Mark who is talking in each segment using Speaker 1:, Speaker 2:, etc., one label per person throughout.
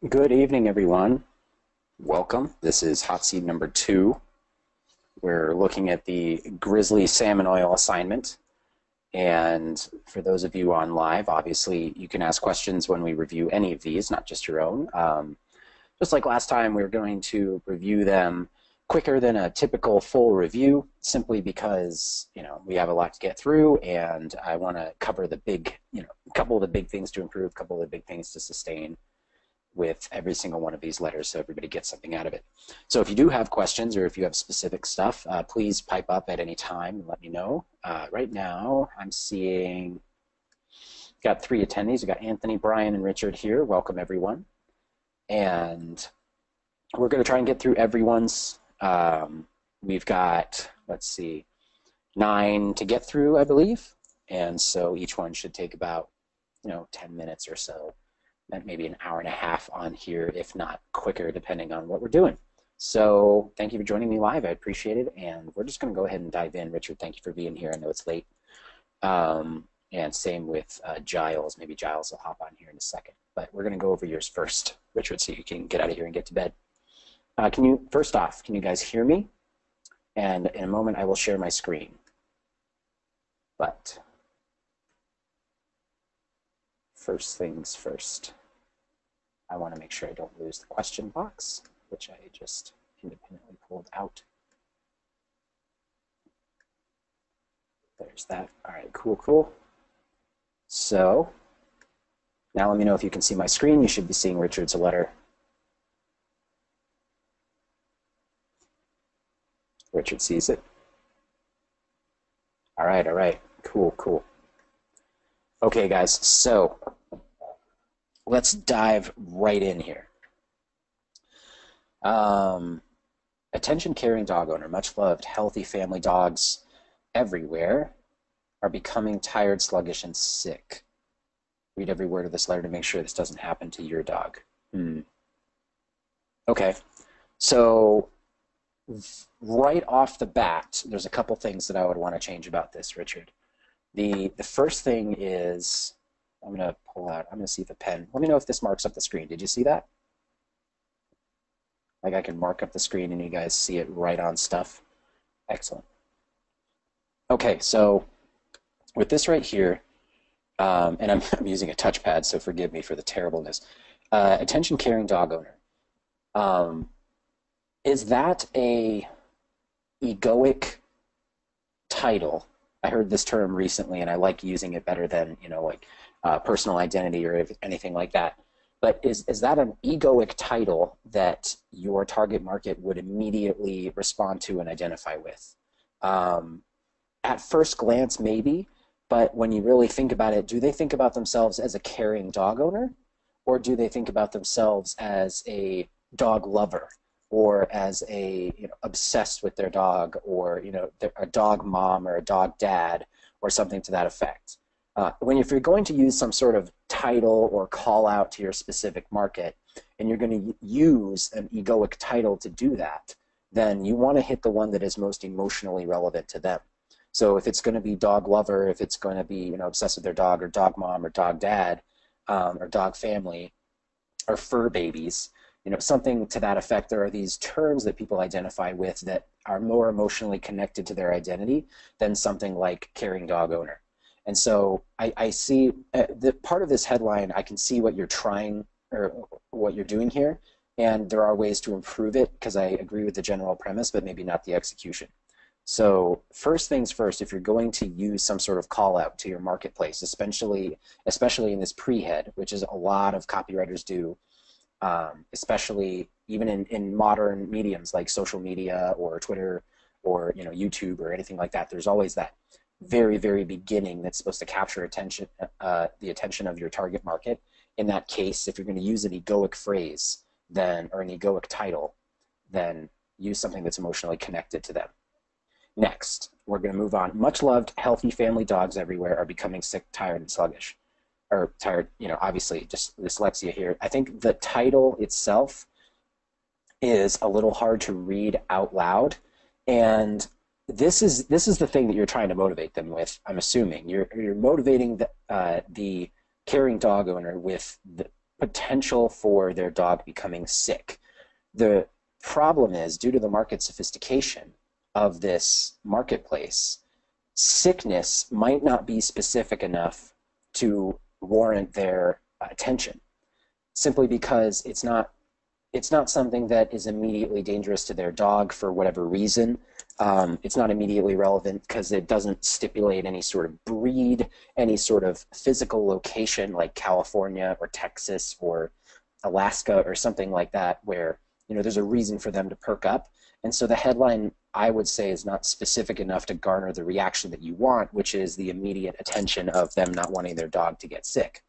Speaker 1: Good evening, everyone. Welcome. This is hot seat number 2. We're looking at the grizzly salmon oil assignment. And for those of you on live, obviously you can ask questions when we review any of these, not just your own. Just like last time, we're going to review them quicker than a typical full review, simply because, we have a lot to get through, and I want to cover the big, a couple of the big things to improve, a couple of the big things to sustain with every single one of these letters, so everybody gets something out of it. So if you do have questions or if you have specific stuff, please pipe up at any time and let me know. Right now, I'm seeing, got 3 attendees. We've got Anthony, Brian, and Richard here. Welcome, everyone. And we're going to try and get through everyone's. We've got, let's see, 9 to get through, I believe. And so each one should take about, 10 minutes or so. Maybe an hour and a half on here, if not quicker, depending on what we're doing. So thank you for joining me live. I appreciate it. And we're just going to go ahead and dive in. Richard, thank you for being here. I know it's late. And same with Giles. Maybe Giles will hop on here in a second. But we're going to go over yours first, Richard, so you can get out of here and get to bed. First off, can you guys hear me? And in a moment, I will share my screen. But first things first, I want to make sure I don't lose the question box, which I just independently pulled out. There's that. All right, cool. So now let me know if you can see my screen. You should be seeing Richard's letter. Richard sees it. All right. Cool. Okay, guys, so let's dive right in here. Attention-caring dog owner, much loved, healthy family dogs everywhere are becoming tired, sluggish, and sick. Read every word of this letter to make sure this doesn't happen to your dog. Okay, so right off the bat, there's a couple things that I would want to change about this, Richard. The first thing is, I'm going to pull out, I'm going to see the pen. Let me know if this marks up the screen. Did you see that? Like I can mark up the screen and you guys see it right on stuff. Excellent. Okay, so with this right here, and I'm using a touchpad, so forgive me for the terribleness. Attention-caring dog owner. Is that a egoic title? I heard this term recently, and I like using it better than, personal identity or anything like that. But is that an egoic title that your target market would immediately respond to and identify with? At first glance, maybe, but when you really think about it, do they think about themselves as a caring dog owner, or do they think about themselves as a dog lover, or as a obsessed with their dog, or a dog mom or a dog dad, or something to that effect? If you're going to use some sort of title or call out to your specific market, and you're going to use an egoic title to do that, then you want to hit the one that is most emotionally relevant to them. So if it's going to be dog lover, if it's going to be obsessed with their dog, or dog mom, or dog dad, or dog family, or fur babies, something to that effect. There are these terms that people identify with that are more emotionally connected to their identity than something like caring dog owner. And so I see the part of this headline, I can see what you're trying or what you're doing here, and there are ways to improve it, because I agree with the general premise, but maybe not the execution. So first things first, if you're going to use some sort of call out to your marketplace, especially in this pre-head, which is a lot of copywriters do, especially even in modern mediums like social media or Twitter or YouTube or anything like that, there's always that very, very beginning that's supposed to capture attention, the attention of your target market. In that case, if you're going to use an egoic phrase or an egoic title, then use something that's emotionally connected to them. Next, we're going to move on. Much loved, healthy family dogs everywhere are becoming sick, tired, and sluggish. Or tired, obviously, just dyslexia here. I think the title itself is a little hard to read out loud, and this is the thing that you're trying to motivate them with. I'm assuming you're motivating the caring dog owner with potential for their dog becoming sick. The problem is, due to the market sophistication of this marketplace, sickness might not be specific enough to warrant their attention, simply because it's not something that is immediately dangerous to their dog for whatever reason. It's not immediately relevant because it doesn't stipulate any sort of breed, any sort of physical location like California or Texas or Alaska or something like that, where there's a reason for them to perk up. And so the headline, I would say, is not specific enough to garner the reaction that you want, which is the immediate attention of them not wanting their dog to get sick.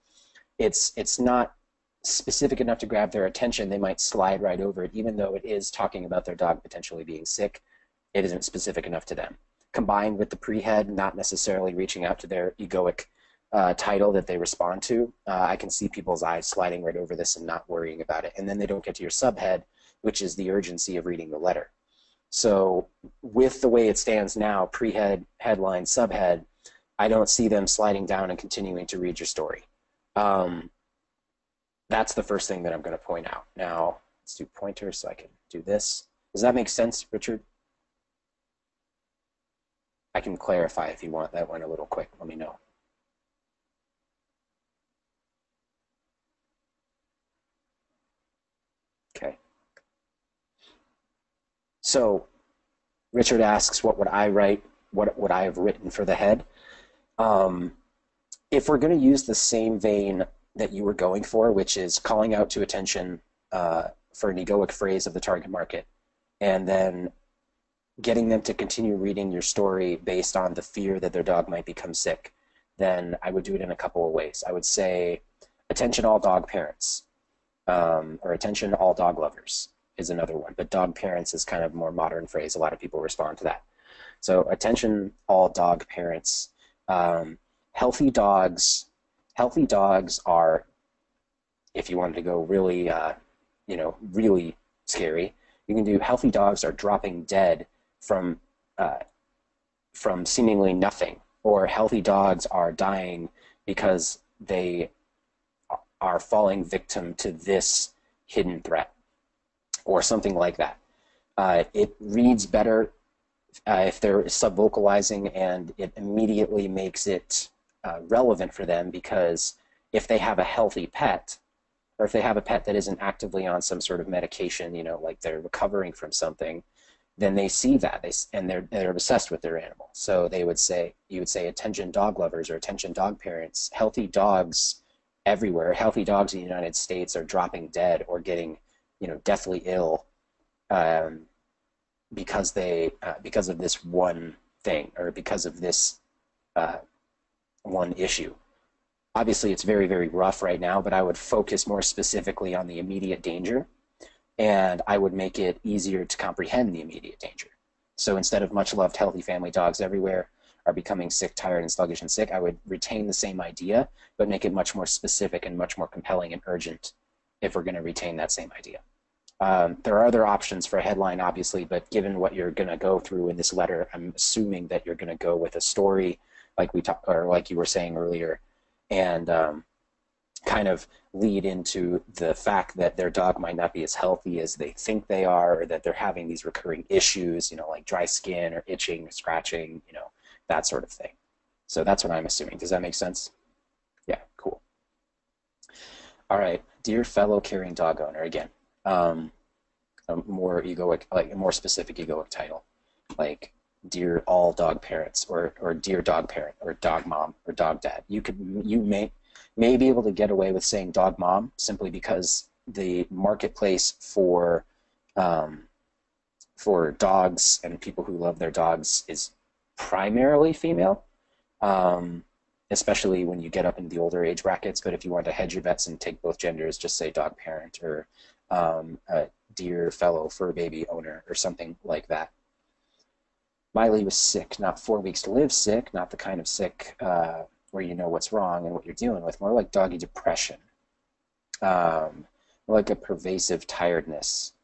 Speaker 1: It's not specific enough to grab their attention. They might slide right over it, even though it is talking about their dog potentially being sick. It isn't specific enough to them. Combined with the pre-head not necessarily reaching out to their egoic title that they respond to, I can see people's eyes sliding right over this and not worrying about it. And then they don't get to your subhead, which is the urgency of reading the letter. So with the way it stands now, pre-head, headline, subhead, I don't see them sliding down and continuing to read your story. That's the first thing that I'm going to point out. Now, let's do pointers so I can do this. Does that make sense, Richard? I can clarify if you want that one a little quick. Let me know. Okay. So Richard asks, what would I write? What would I have written for the head? If we're going to use the same vein that you were going for, which is calling out to attention for an egoic phrase of the target market, and then getting them to continue reading your story based on the fear that their dog might become sick, then I would do it in a couple of ways. I would say, attention all dog parents, or attention all dog lovers is another one, but dog parents is kind of a more modern phrase. A lot of people respond to that. So attention all dog parents. Healthy dogs are, if you wanted to go really, really scary, you can do healthy dogs are dropping dead from seemingly nothing, or healthy dogs are dying because they are falling victim to this hidden threat, or something like that. It reads better if they're subvocalizing, and it immediately makes it relevant for them, because if they have a healthy pet, or if they have a pet that isn't actively on some sort of medication, like they're recovering from something, then they see that, and they're obsessed with their animal. So you would say, attention dog lovers or attention dog parents. Healthy dogs everywhere, healthy dogs in the United States are dropping dead or getting, deathly ill because of this one thing, or because of this one issue. Obviously, it's very, very rough right now, but I would focus more specifically on the immediate danger, and I would make it easier to comprehend the immediate danger. So instead of much loved, healthy family dogs everywhere are becoming sick, tired, and sluggish and sick, I would retain the same idea, but make it much more specific and much more compelling and urgent if we're going to retain that same idea. There are other options for a headline, obviously, but given what you're going to go through in this letter, I'm assuming that you're going to go with a story, like like you were saying earlier, and kind of lead into the fact that their dog might not be as healthy as they think they are, or that they're having these recurring issues, like dry skin or itching or scratching, that sort of thing. So that's what I'm assuming. Does that make sense? Yeah, cool. All right, dear fellow caring dog owner, again, a more egoic, like a more specific egoic title, like dear all dog parents, or dear dog parent, or dog mom, or dog dad. You may be able to get away with saying dog mom, simply because the marketplace for dogs and people who love their dogs is primarily female, especially when you get up into the older age brackets. But if you want to hedge your bets and take both genders, just say dog parent, or dear fellow fur baby owner, or something like that. Miley was sick, not 4 weeks to live sick, not the kind of sick where you know what's wrong and what you're dealing with, more like doggy depression, more like a pervasive tiredness,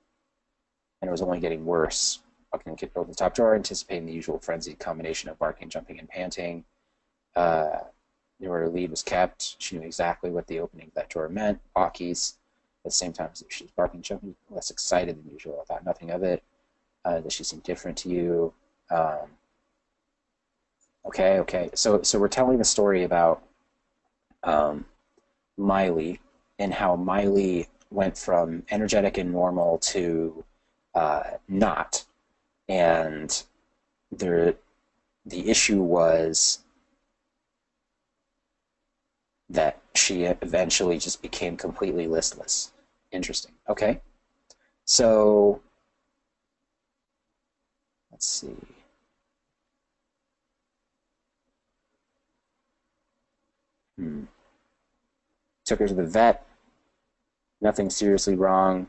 Speaker 1: and it was only getting worse. Walking the kid over the top drawer, anticipating the usual frenzied combination of barking, jumping, and panting. knew her lead was kept. She knew exactly what the opening of that drawer meant. Walkies. At the same time, she was barking, jumping, less excited than usual. I thought nothing of it. That she seemed different to you. Okay. So we're telling a story about Miley and how Miley went from energetic and normal to not. And the issue was that she eventually just became completely listless. Interesting. Okay. So let's see. Took her to the vet. Nothing seriously wrong.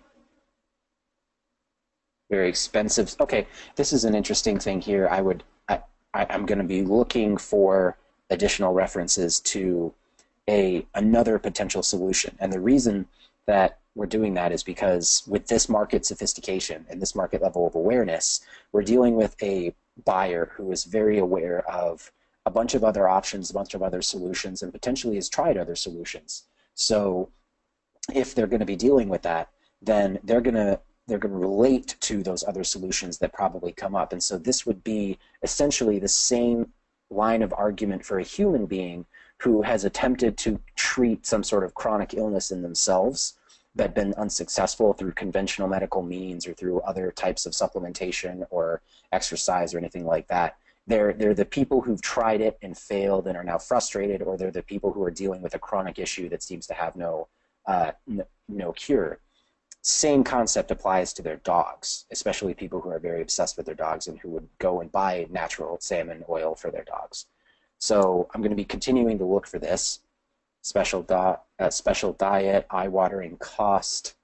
Speaker 1: Very expensive. Okay, this is an interesting thing here. I'm going to be looking for additional references to another potential solution. And the reason that we're doing that is because with this market sophistication and this market level of awareness, we're dealing with a buyer who is very aware of a bunch of other options, a bunch of other solutions, and potentially has tried other solutions. So if they're going to be dealing with that, then they're going to relate to those other solutions that probably come up. And so this would be essentially the same line of argument for a human being who has attempted to treat some sort of chronic illness in themselves but been unsuccessful through conventional medical means or through other types of supplementation or exercise or anything like that. They're the people who've tried it and failed and are now frustrated, or they're the people who are dealing with a chronic issue that seems to have no cure. Same concept applies to their dogs, especially people who are very obsessed with their dogs and who would go and buy natural salmon oil for their dogs. So I'm going to be continuing to look for this. Special diet, eye-watering cost.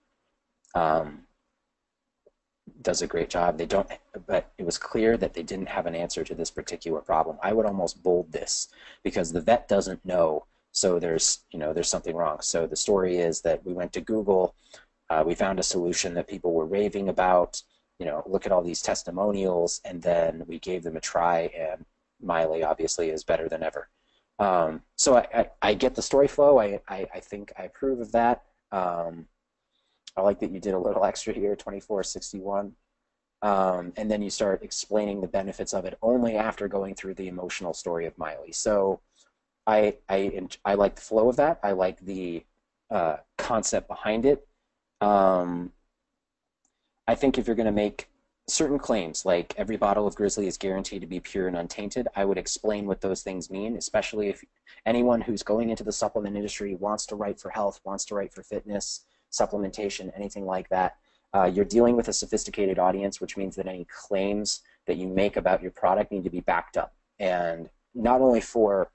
Speaker 1: Does a great job. They don't, but it was clear that they didn't have an answer to this particular problem. I would almost bold this because the vet doesn't know, so there's something wrong. So the story is that we went to Google, we found a solution that people were raving about, look at all these testimonials, and then we gave them a try, and Miley obviously is better than ever. So I get the story flow. I think I approve of that. I like that you did a little extra here, 2461. And then you start explaining the benefits of it only after going through the emotional story of Miley. So I like the flow of that. I like the concept behind it. I think if you're going to make certain claims, like every bottle of Grizzly is guaranteed to be pure and untainted, I would explain what those things mean, especially if anyone who's going into the supplement industry wants to write for health, wants to write for fitness, supplementation, anything like that. You're dealing with a sophisticated audience, which means that any claims that you make about your product need to be backed up, and not only for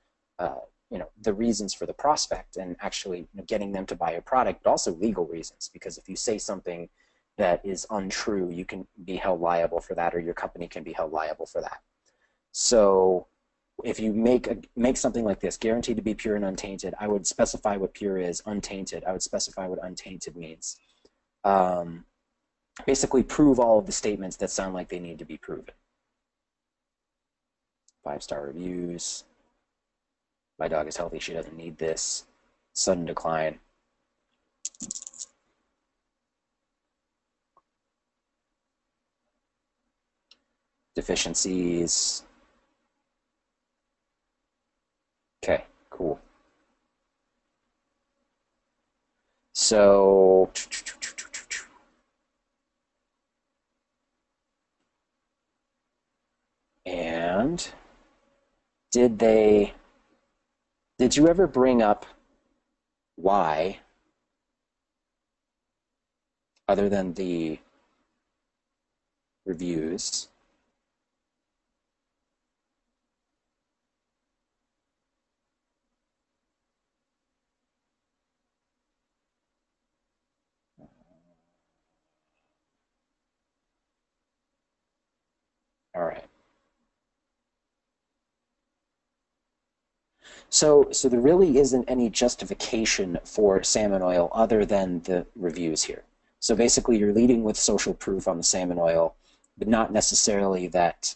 Speaker 1: the reasons for the prospect and actually getting them to buy your product, but also legal reasons, because if you say something that is untrue, you can be held liable for that, or your company can be held liable for that. So if you make something like this, guaranteed to be pure and untainted, I would specify what pure is. Untainted, I would specify what untainted means. Basically prove all of the statements that sound like they need to be proven. 5-star reviews. My dog is healthy, she doesn't need this. Sudden decline. Deficiencies. Okay, cool. So, and did you ever bring up why, other than the reviews, all right. So there really isn't any justification for salmon oil other than the reviews here. So basically you're leading with social proof on the salmon oil, but not necessarily that,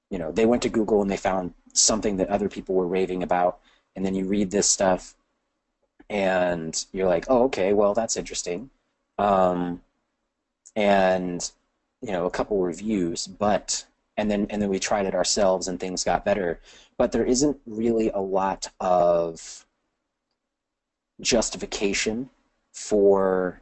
Speaker 1: they went to Google and they found something that other people were raving about, and then you read this stuff and you're like, oh, okay, well, that's interesting. And a couple reviews, and then we tried it ourselves and things got better. But there isn't really a lot of justification for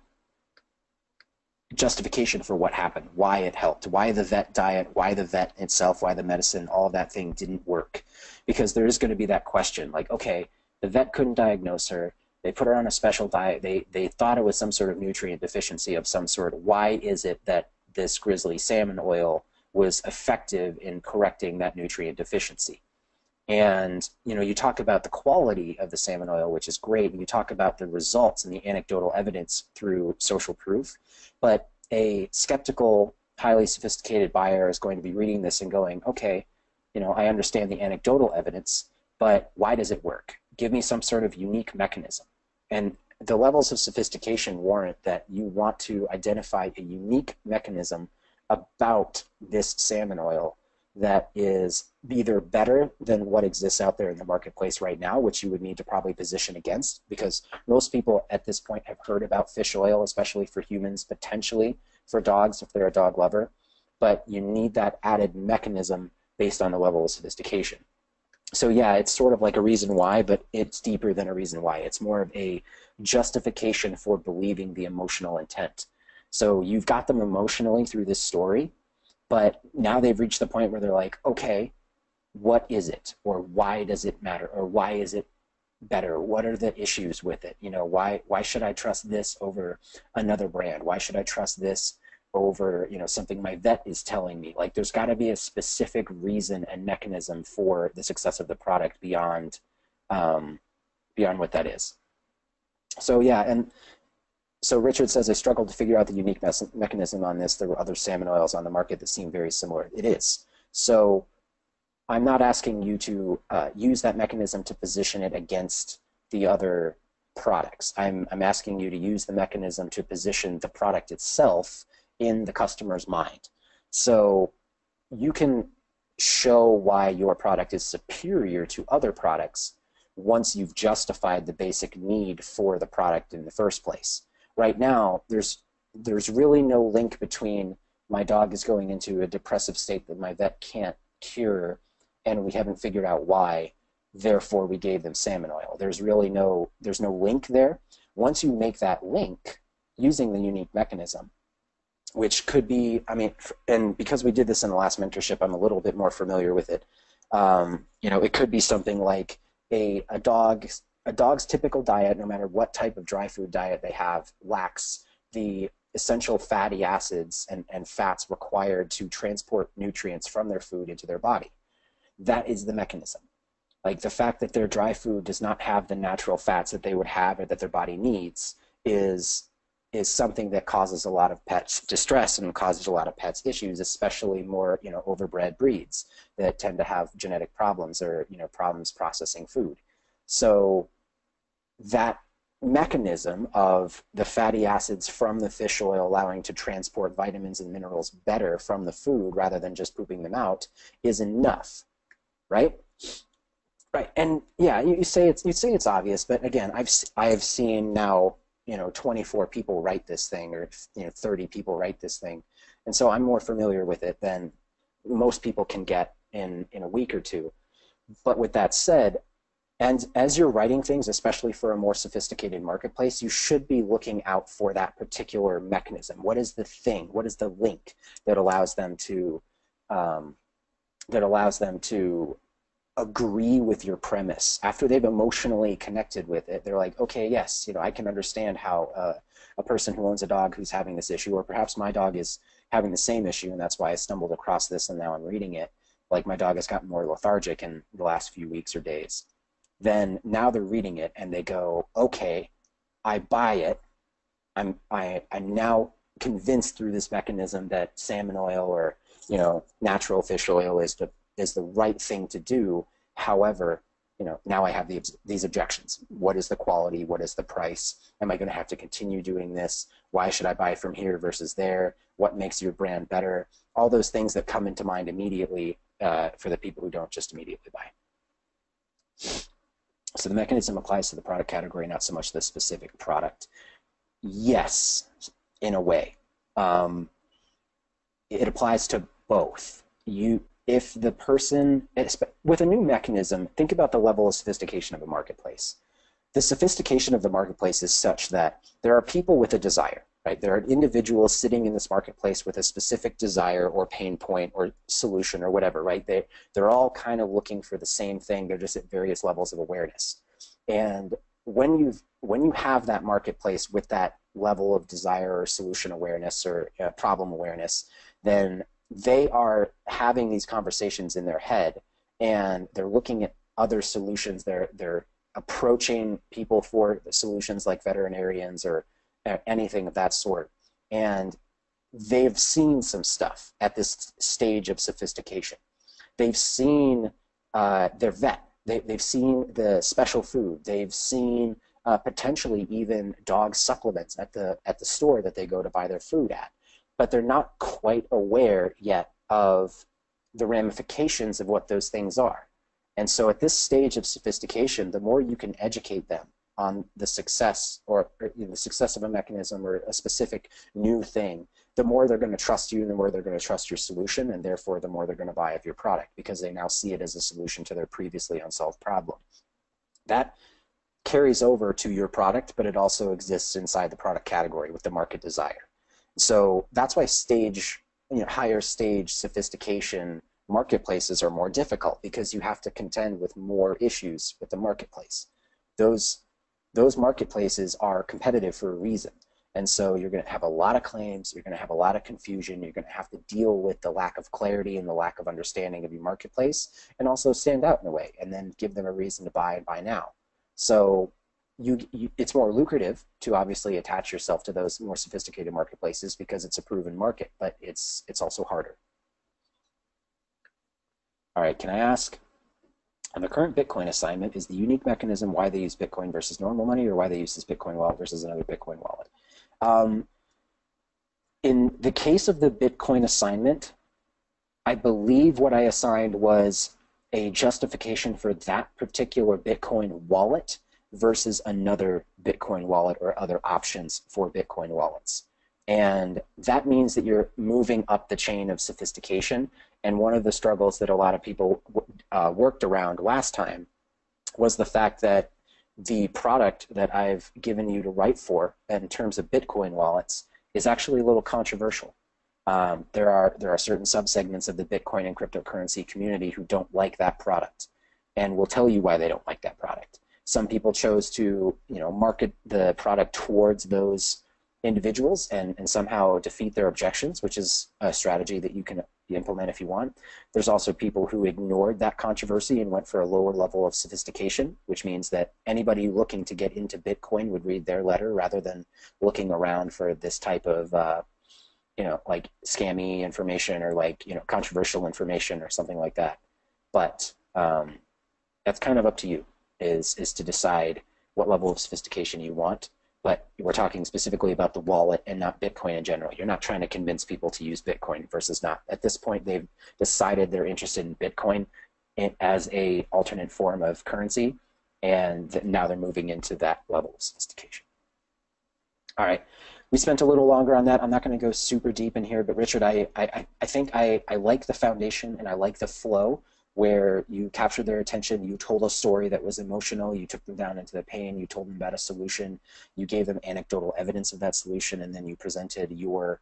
Speaker 1: what happened, why it helped, why the vet diet, why the vet itself, why the medicine, all of that thing didn't work. Because there is going to be that question, like, okay, the vet couldn't diagnose her, they put her on a special diet, they thought it was some sort of nutrient deficiency of some sort. Why is it that this grizzly salmon oil was effective in correcting that nutrient deficiency? And you talk about the quality of the salmon oil, which is great, and you talk about the results and the anecdotal evidence through social proof, but a skeptical, highly sophisticated buyer is going to be reading this and going, okay, I understand the anecdotal evidence, but why does it work? Give me some sort of unique mechanism. And the levels of sophistication warrant that you want to identify a unique mechanism about this salmon oil that is either better than what exists out there in the marketplace right now, which you would need to probably position against, because most people at this point have heard about fish oil, especially for humans, potentially for dogs if they're a dog lover, but you need that added mechanism based on the level of sophistication. So yeah, it's sort of like a reason why, but it's deeper than a reason why. It's more of a justification for believing the emotional intent. So you've got them emotionally through this story, but now they've reached the point where they're like, okay, what is it? Or why does it matter? Or why is it better? What are the issues with it? Why should I trust this over another brand? Why should I trust this over something my vet is telling me? Like, there's got to be a specific reason and mechanism for the success of the product beyond what that is. So yeah, and so Richard says, I struggled to figure out the unique mechanism on this. There were other salmon oils on the market that seem very similar. It is. So I'm not asking you to use that mechanism to position it against the other products. I'm asking you to use the mechanism to position the product itself in the customer's mind. So you can show why your product is superior to other products once you've justified the basic need for the product in the first place. Right now, there's really no link between my dog is going into a depressive state that my vet can't cure, and we haven't figured out why, therefore we gave them salmon oil. There's no link there. Once you make that link using the unique mechanism, which could be, and because we did this in the last mentorship, I'm a little bit more familiar with it. It could be something like a dog's typical diet, no matter what type of dry food diet they have, lacks the essential fatty acids and fats required to transport nutrients from their food into their body. That is the mechanism. Like, the fact that their dry food does not have the natural fats that they would have or that their body needs is something that causes a lot of pets distress and causes a lot of pets issues, especially more overbred breeds that tend to have genetic problems or problems processing food. So that mechanism of the fatty acids from the fish oil allowing to transport vitamins and minerals better from the food rather than just pooping them out is enough, right? Right. And yeah, you say it's obvious, but again, I have seen now 24 people write this thing, or 30 people write this thing, and so I'm more familiar with it than most people can get in a week or two. But with that said, and as you're writing things, especially for a more sophisticated marketplace, you should be looking out for that particular mechanism. What is the thing? What is the link that allows them to agree with your premise? After they've emotionally connected with it, they're like, okay, yes, I can understand how a person who owns a dog who's having this issue, or perhaps my dog is having the same issue, and that's why I stumbled across this and now I'm reading it. Like, my dog has gotten more lethargic in the last few weeks or days. Then now they're reading it and they go, okay, I buy it. I'm now convinced through this mechanism that salmon oil or natural fish oil is the right thing to do. However, now I have these objections. What is the quality? What is the price? Am I going to have to continue doing this? Why should I buy from here versus there? What makes your brand better? All those things that come into mind immediately for the people who don't just immediately buy. So the mechanism applies to the product category, not so much the specific product. Yes, in a way. It applies to both. If the person, with a new mechanism, think about the level of sophistication of a marketplace. The sophistication of the marketplace is such that there are people with a desire, right? There are individuals sitting in this marketplace with a specific desire or pain point or solution or whatever, right? They're all kind of looking for the same thing. They're just at various levels of awareness. And when you have that marketplace with that level of desire or solution awareness or problem awareness, then they are having these conversations in their head, and they're looking at other solutions. They're approaching people for solutions like veterinarians or anything of that sort. And they've seen some stuff at this stage of sophistication. They've seen their vet. They've seen the special food. They've seen potentially even dog supplements at the store that they go to buy their food at. But they're not quite aware yet of the ramifications of what those things are. And so at this stage of sophistication, the more you can educate them on the success or the success of a mechanism or a specific new thing, the more they're going to trust you, the more they're going to trust your solution, and therefore the more they're going to buy of your product because they now see it as a solution to their previously unsolved problem. That carries over to your product, but it also exists inside the product category with the market desire. So that's why higher stage sophistication marketplaces are more difficult, because you have to contend with more issues with the marketplace. Those marketplaces are competitive for a reason. And so you're going to have a lot of claims, you're going to have a lot of confusion, you're going to have to deal with the lack of clarity and the lack of understanding of your marketplace, and also stand out in a way, and then give them a reason to buy and buy now. So it's more lucrative to obviously attach yourself to those more sophisticated marketplaces because it's a proven market, but it's also harder. All right, can I ask, on the current Bitcoin assignment, is the unique mechanism why they use Bitcoin versus normal money, or why they use this Bitcoin wallet versus another Bitcoin wallet? In the case of the Bitcoin assignment, I believe what I assigned was a justification for that particular Bitcoin wallet versus another Bitcoin wallet or other options for Bitcoin wallets. And that means that you're moving up the chain of sophistication. And one of the struggles that a lot of people worked around last time was the fact that the product that I've given you to write for in terms of Bitcoin wallets is actually a little controversial. There are certain subsegments of the Bitcoin and cryptocurrency community who don't like that product, and will tell you why they don't like that product. Some people chose to market the product towards those individuals and somehow defeat their objections, which is a strategy that you can implement if you want. There's also people who ignored that controversy and went for a lower level of sophistication, which means that anybody looking to get into Bitcoin would read their letter rather than looking around for this type of like scammy information or like controversial information or something like that. But that's kind of up to you, is to decide what level of sophistication you want. But we're talking specifically about the wallet and not Bitcoin in general. You're not trying to convince people to use Bitcoin versus not. At this point, they've decided they're interested in Bitcoin as a alternate form of currency, and now they're moving into that level of sophistication. All right, we spent a little longer on that. I'm not going to go super deep in here, but Richard, I think I like the foundation and I like the flow, where you captured their attention, you told a story that was emotional, you took them down into the pain, you told them about a solution, you gave them anecdotal evidence of that solution, and then you presented your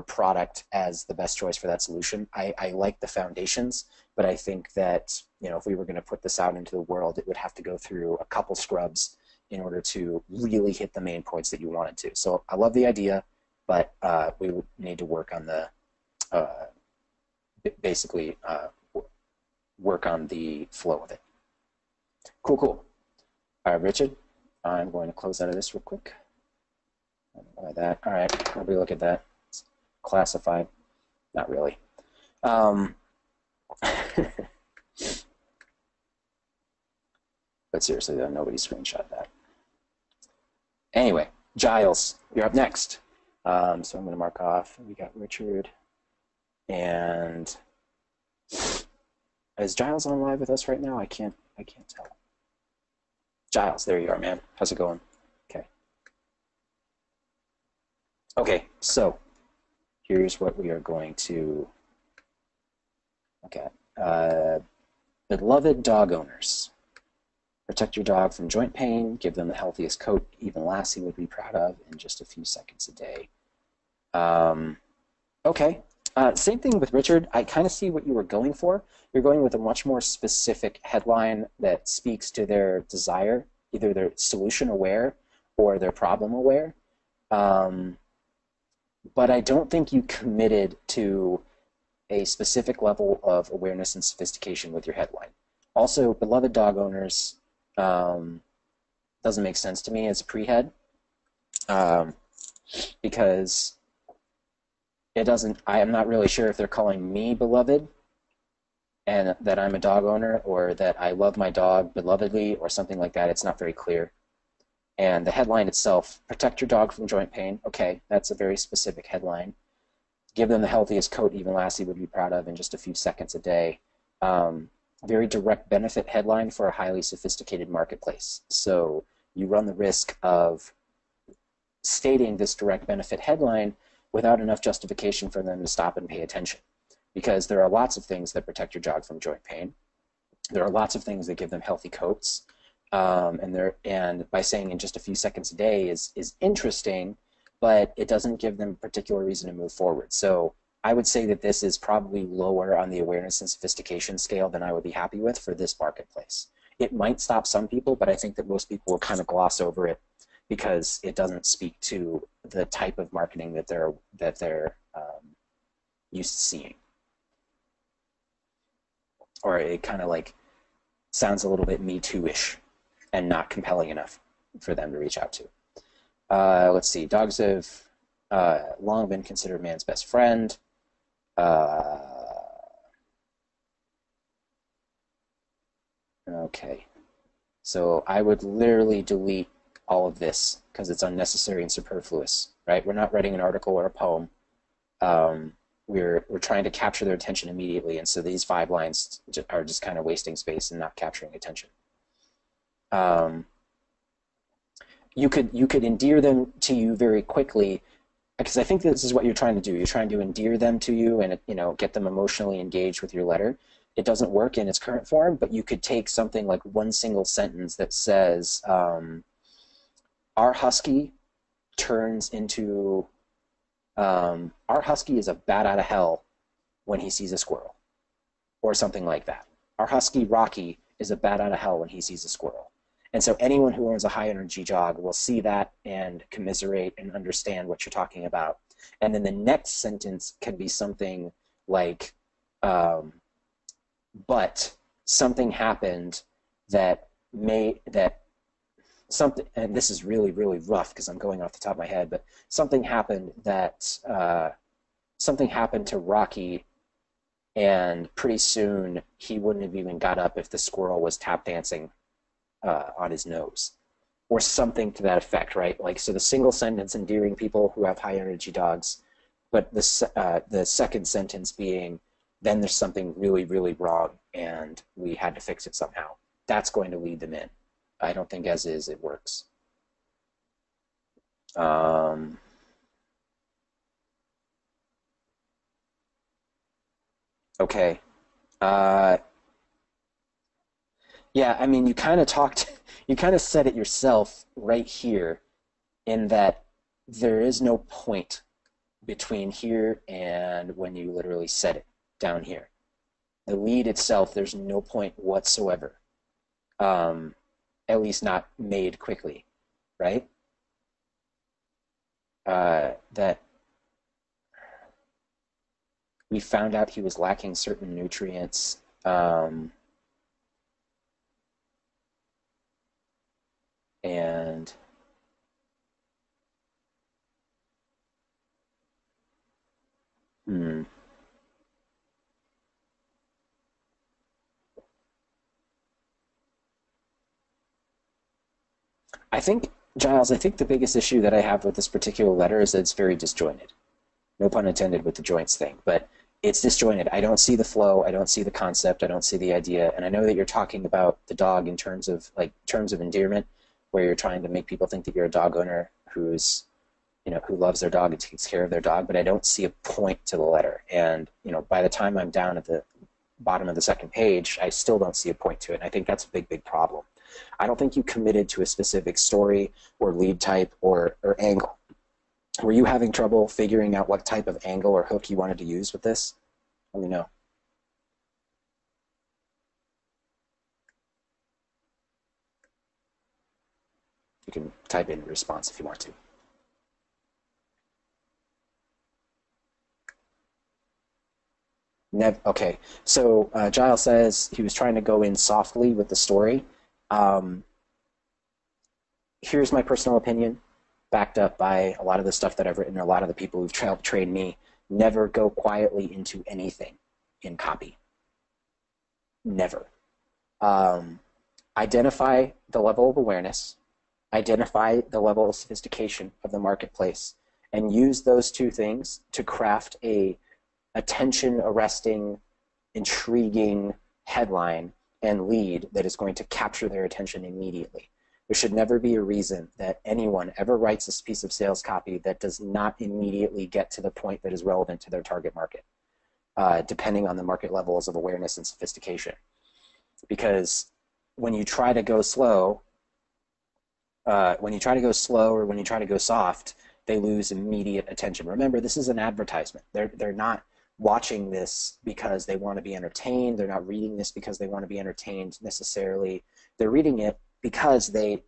Speaker 1: product as the best choice for that solution. I like the foundations, but I think that if we were going to put this out into the world, it would have to go through a couple scrubs in order to really hit the main points that you wanted to. So I love the idea, but we need to work on the work on the flow of it. Cool, cool. All right, Richard, I'm going to close out of this real quick. Like that. All right, nobody look at that. It's classified. Not really. But seriously, though, nobody screenshot that. Anyway, Giles, you're up next. So I'm going to mark off. We got Richard. And is Giles on live with us right now? I I can't tell. Giles, there you are, man. How's it going? Okay. Okay, so here's what we are going to look at. Beloved dog owners. Protect your dog from joint pain. Give them the healthiest coat even Lassie would be proud of in just a few seconds a day. Okay. Same thing with Richard. I kind of see what you were going for. You're going with a much more specific headline that speaks to their desire, either they're solution aware or they're problem aware. But I don't think you committed to a specific level of awareness and sophistication with your headline. Also, beloved dog owners doesn't make sense to me as a pre-head because it doesn't, I am not really sure if they're calling me beloved and that I'm a dog owner or that I love my dog belovedly or something like that. It's not very clear. And the headline itself, protect your dog from joint pain. Okay, that's a very specific headline. Give them the healthiest coat even Lassie would be proud of in just a few seconds a day. Very direct benefit headline for a highly sophisticated marketplace. So you run the risk of stating this direct benefit headline without enough justification for them to stop and pay attention. Because there are lots of things that protect your dog from joint pain. There are lots of things that give them healthy coats. And by saying in just a few seconds a day is interesting, but it doesn't give them a particular reason to move forward. So I would say that this is probably lower on the awareness and sophistication scale than I would be happy with for this marketplace. It might stop some people, but I think that most people will kind of gloss over it because it doesn't speak to the type of marketing that they're used to seeing. Or it kind of like sounds a little bit Me Too-ish and not compelling enough for them to reach out to. Let's see, dogs have long been considered man's best friend. Okay, so I would literally delete all of this because it's unnecessary and superfluous, right? We're not writing an article or a poem. We're trying to capture their attention immediately, and so these 5 lines are just kind of wasting space and not capturing attention. You could endear them to you very quickly, because I think this is what you're trying to do. You're trying to endear them to you and get them emotionally engaged with your letter. It doesn't work in its current form, but you could take something like one single sentence that says, our husky turns into, our husky is a bat out of hell when he sees a squirrel, or something like that. Our husky, Rocky, is a bat out of hell when he sees a squirrel. And so anyone who owns a high-energy dog will see that and commiserate and understand what you're talking about. And then the next sentence can be something like, but something happened and this is really, really rough because I'm going off the top of my head, but something happened to Rocky, and pretty soon he wouldn't have even got up if the squirrel was tap dancing on his nose, or something to that effect, right? Like, so the single sentence endearing people who have high energy dogs, but the second sentence being, then there's something really, really wrong and we had to fix it somehow. That's going to lead them in. I don't think as is it works. Okay. Yeah, I mean, you kind of said it yourself right here, in that there is no point between here and when you literally said it down here. The lead itself, there's no point whatsoever, at least not made quickly, right? That we found out he was lacking certain nutrients. And I think, Giles, I think the biggest issue that I have with this particular letter is that it's very disjointed. No pun intended with the joints thing, but it's disjointed. I don't see the flow. I don't see the concept. I don't see the idea. And I know that you're talking about the dog in terms of like terms of endearment, where you're trying to make people think that you're a dog owner who's, you know, who loves their dog and takes care of their dog. But I don't see a point to the letter. And, you know, by the time I'm down at the bottom of the second page, I still don't see a point to it. And I think that's a big, big problem. I don't think you committed to a specific story or lead type or angle. Were you having trouble figuring out what type of angle or hook you wanted to use with this? Let me know. You can type in a response if you want to. Okay, so Giles says he was trying to go in softly with the story. Here's my personal opinion, backed up by a lot of the stuff that I've written, a lot of the people who've helped train me. Never go quietly into anything in copy. Never. Identify the level of awareness, identify the level of sophistication of the marketplace, and use those two things to craft a attention-arresting, intriguing headline and lead that is going to capture their attention immediately. There should never be a reason that anyone ever writes this piece of sales copy that does not immediately get to the point that is relevant to their target market, depending on the market levels of awareness and sophistication. Because when you try to go slow, or when you try to go soft, they lose immediate attention. Remember, this is an advertisement. They're not watching this because they want to be entertained. They're not reading this because they want to be entertained necessarily. They're reading it because they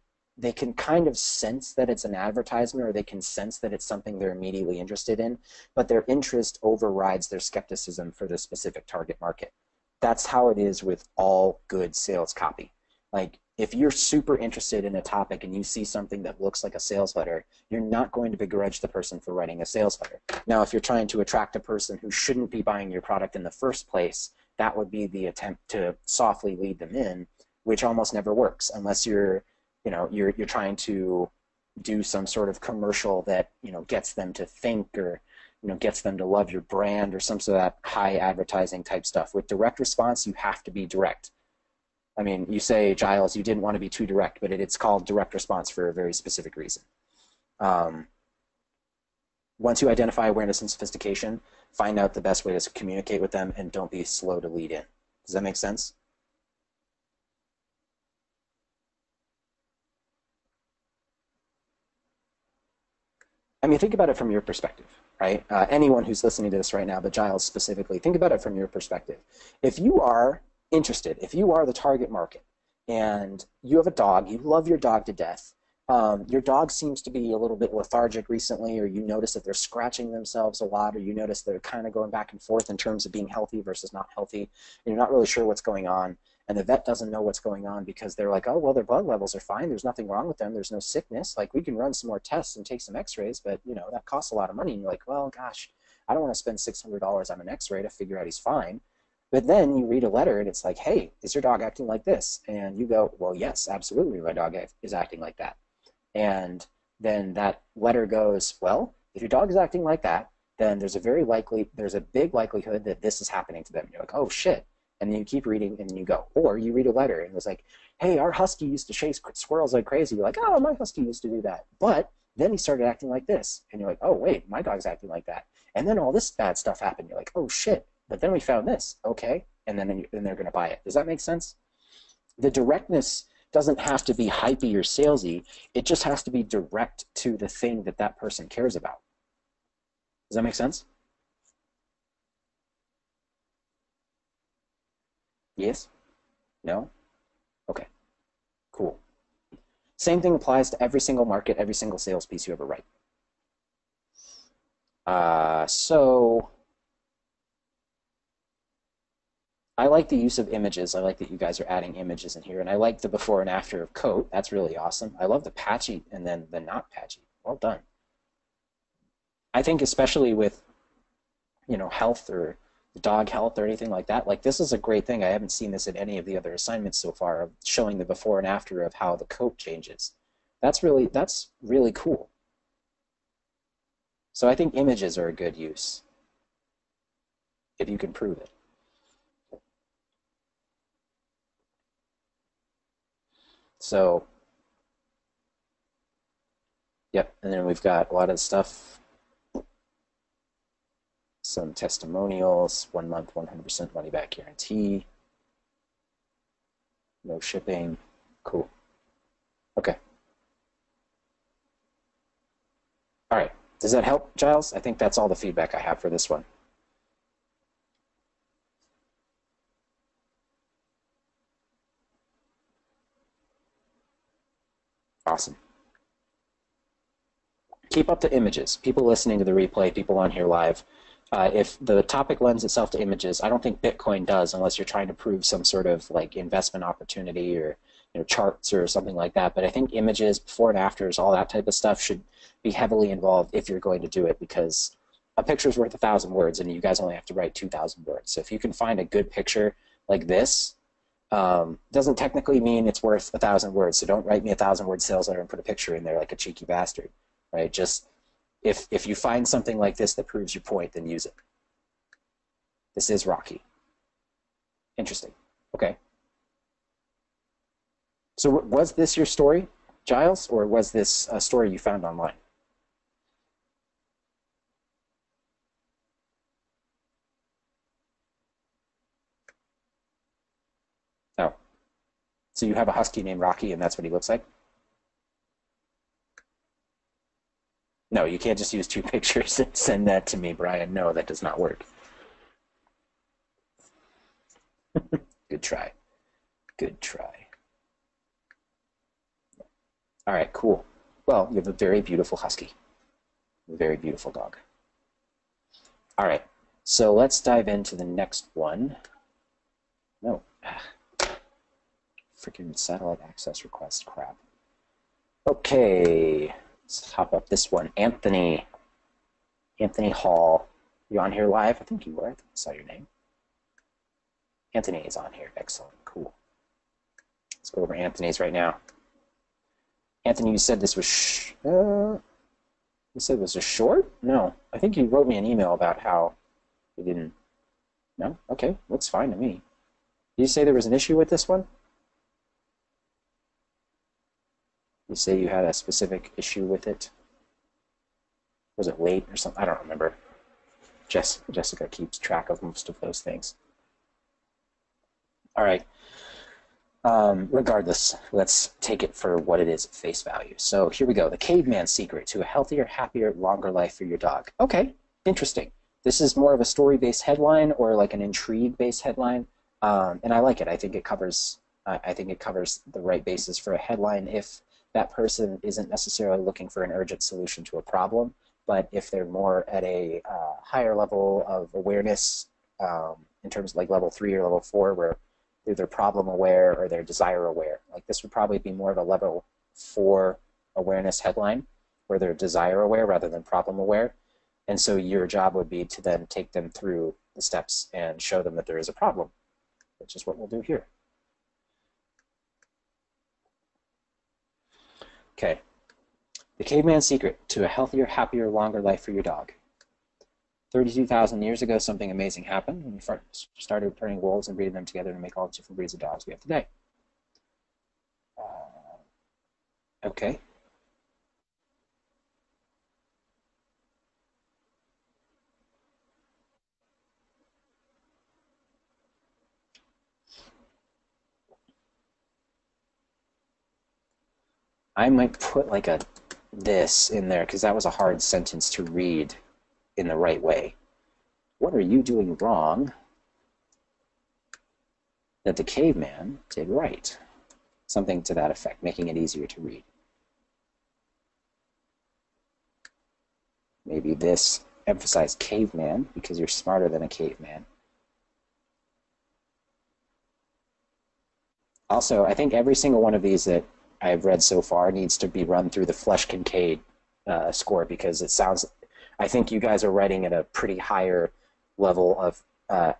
Speaker 1: can kind of sense that it's an advertisement, or they can sense that it's something they're immediately interested in, but their interest overrides their skepticism for the specific target market. That's how it is with all good sales copy. Like, if you're super interested in a topic and you see something that looks like a sales letter, you're not going to begrudge the person for writing a sales letter. Now, if you're trying to attract a person who shouldn't be buying your product in the first place, that would be the attempt to softly lead them in, which almost never works unless you're trying to do some sort of commercial that, you know, gets them to think, or, you know, gets them to love your brand, or some sort of that high advertising type stuff. With direct response, you have to be direct. I mean, you say, Giles, you didn't want to be too direct, but it's called direct response for a very specific reason. Once you identify awareness and sophistication, find out the best way to communicate with them, and don't be slow to lead in. Does that make sense? I mean, think about it from your perspective, right? Anyone who's listening to this right now, but Giles specifically, think about it from your perspective. If you are interested, if you are the target market, and you have a dog, you love your dog to death, your dog seems to be a little bit lethargic recently, or you notice that they're scratching themselves a lot, or you notice they're kind of going back and forth in terms of being healthy versus not healthy, and you're not really sure what's going on, and the vet doesn't know what's going on because they're like, oh, well, their blood levels are fine, there's nothing wrong with them, there's no sickness, like, we can run some more tests and take some x-rays, but, you know, that costs a lot of money, and you're like, well, gosh, I don't want to spend $600 on an x-ray to figure out he's fine. But then you read a letter and it's like, hey, is your dog acting like this? And you go, well, yes, absolutely, my dog is acting like that. And then that letter goes, well, if your dog is acting like that, then there's a big likelihood that this is happening to them. And you're like, oh, shit. And then you keep reading and you go. Or you read a letter and it's like, hey, our husky used to chase squirrels like crazy. You're like, oh, my husky used to do that. But then he started acting like this. And you're like, oh, wait, my dog's acting like that. And then all this bad stuff happened. You're like, oh, shit. But then we found this, okay, and then they're going to buy it. Does that make sense? The directness doesn't have to be hypey or salesy. It just has to be direct to the thing that that person cares about. Does that make sense? Yes? No? Okay, cool. Same thing applies to every single market, every single sales piece you ever write. So I like the use of images. I like that you guys are adding images in here, and I like the before and after of coat. That's really awesome. I love the patchy and then the not patchy. Well done. I think especially with, you know, health or dog health or anything like that, like, this is a great thing. I haven't seen this in any of the other assignments so far, of showing the before and after of how the coat changes. That's really cool. So I think images are a good use. if you can prove it. So, yep, and then we've got a lot of stuff. Some testimonials, 1 month, 100% money back guarantee. No shipping. Cool. Okay. All right. Does that help, Giles? I think that's all the feedback I have for this one. Awesome. Keep up the images. People listening to the replay, people on here live. If the topic lends itself to images, I don't think Bitcoin does unless you're trying to prove some sort of like investment opportunity or charts or something like that. But I think images, before and afters, all that type of stuff should be heavily involved if you're going to do it, because a picture's worth 1,000 words and you guys only have to write 2,000 words. So if you can find a good picture like this, doesn't technically mean it's worth 1,000 words. So don't write me a 1,000-word sales letter and put a picture in there like a cheeky bastard, right? Just if you find something like this that proves your point, then use it. This is Rocky. Interesting. Okay. So was this your story, Giles, or was this a story you found online? Oh. So you have a husky named Rocky, and that's what he looks like? No, you can't just use 2 pictures and send that to me, Brian. No, that does not work. Good try. Good try. All right, cool. Well, you have a very beautiful husky. A very beautiful dog. All right, so let's dive into the next one. No. Freaking satellite access request crap. Okay. Let's hop up this one. Anthony Hall. You on here live? I think you were. I saw your name. Anthony is on here. Excellent. Cool. Let's go over Anthony's right now. Anthony, you said this was you said it was a short? No. I think you wrote me an email about how you didn't. No? Okay. Looks fine to me. Did you say there was an issue with this one? You say you had a specific issue with it? Was it late or something? I don't remember. Jessica keeps track of most of those things. All right. Regardless, let's take it for what it is at face value. So here we go. The caveman secret to a healthier, happier, longer life for your dog. Okay, interesting. This is more of a story-based headline or like an intrigue-based headline, and I like it. I think it covers the right basis for a headline if that person isn't necessarily looking for an urgent solution to a problem, but if they're more at a higher level of awareness in terms of like level 3 or level 4, where they're problem aware or they're desire aware. Like this would probably be more of a level 4 awareness headline, where they're desire aware rather than problem aware. And so your job would be to then take them through the steps and show them that there is a problem, which is what we'll do here. Okay, the caveman secret to a healthier, happier, longer life for your dog. 32,000 years ago, something amazing happened when we started turning wolves and breeding them together to make all the different breeds of dogs we have today. Okay. I might put like a this in there because that was a hard sentence to read in the right way. What are you doing wrong that the caveman did right? Something to that effect, making it easier to read. Maybe this, emphasize caveman because you're smarter than a caveman. Also, I think every single one of these that I've read so far needs to be run through the Flesch-Kincaid score, because it sounds, I think you guys are writing at a pretty higher level of,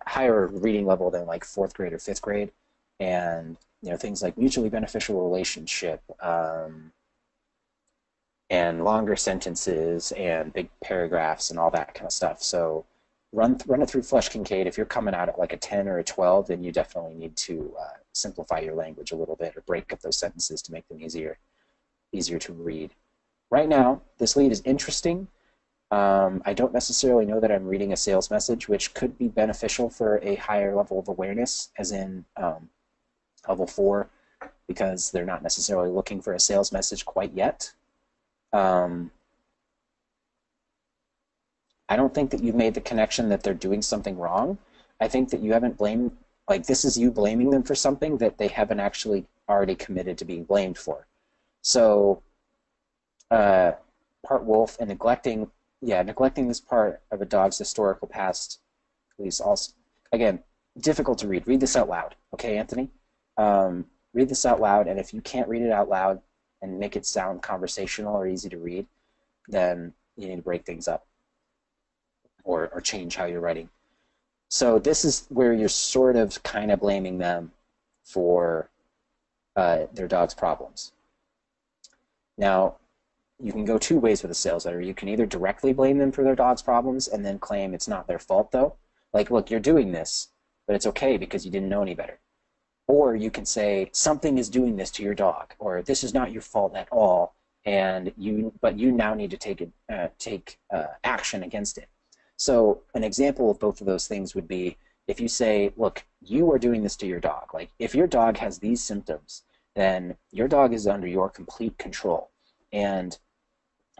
Speaker 1: higher reading level than like 4th grade or 5th grade. And, things like mutually beneficial relationship and longer sentences and big paragraphs and all that kind of stuff. So run it through Flush Kincaid. If you're coming out at like a 10 or a 12, then you definitely need to simplify your language a little bit or break up those sentences to make them easier to read. Right now, this lead is interesting. I don't necessarily know that I'm reading a sales message, which could be beneficial for a higher level of awareness, as in level 4, because they're not necessarily looking for a sales message quite yet. I don't think that you've made the connection that they're doing something wrong. I think that you haven't blamed, like this is you blaming them for something that they haven't actually already committed to being blamed for. So part wolf and neglecting this part of a dog's historical past, at least also, again, difficult to read. Read this out loud, okay, Anthony? Read this out loud, and if you can't read it out loud and make it sound conversational or easy to read, then you need to break things up or change how you're writing. So this is where you're sort of kind of blaming them for their dog's problems. Now, you can go 2 ways with a sales letter. You can either directly blame them for their dog's problems and then claim it's not their fault, though. Like, look, you're doing this, but it's okay because you didn't know any better. Or you can say, something is doing this to your dog, or this is not your fault at all, but you now need to take action against it. So an example of both of those things would be if you say, look, you are doing this to your dog. Like, if your dog has these symptoms, then your dog is under your complete control. And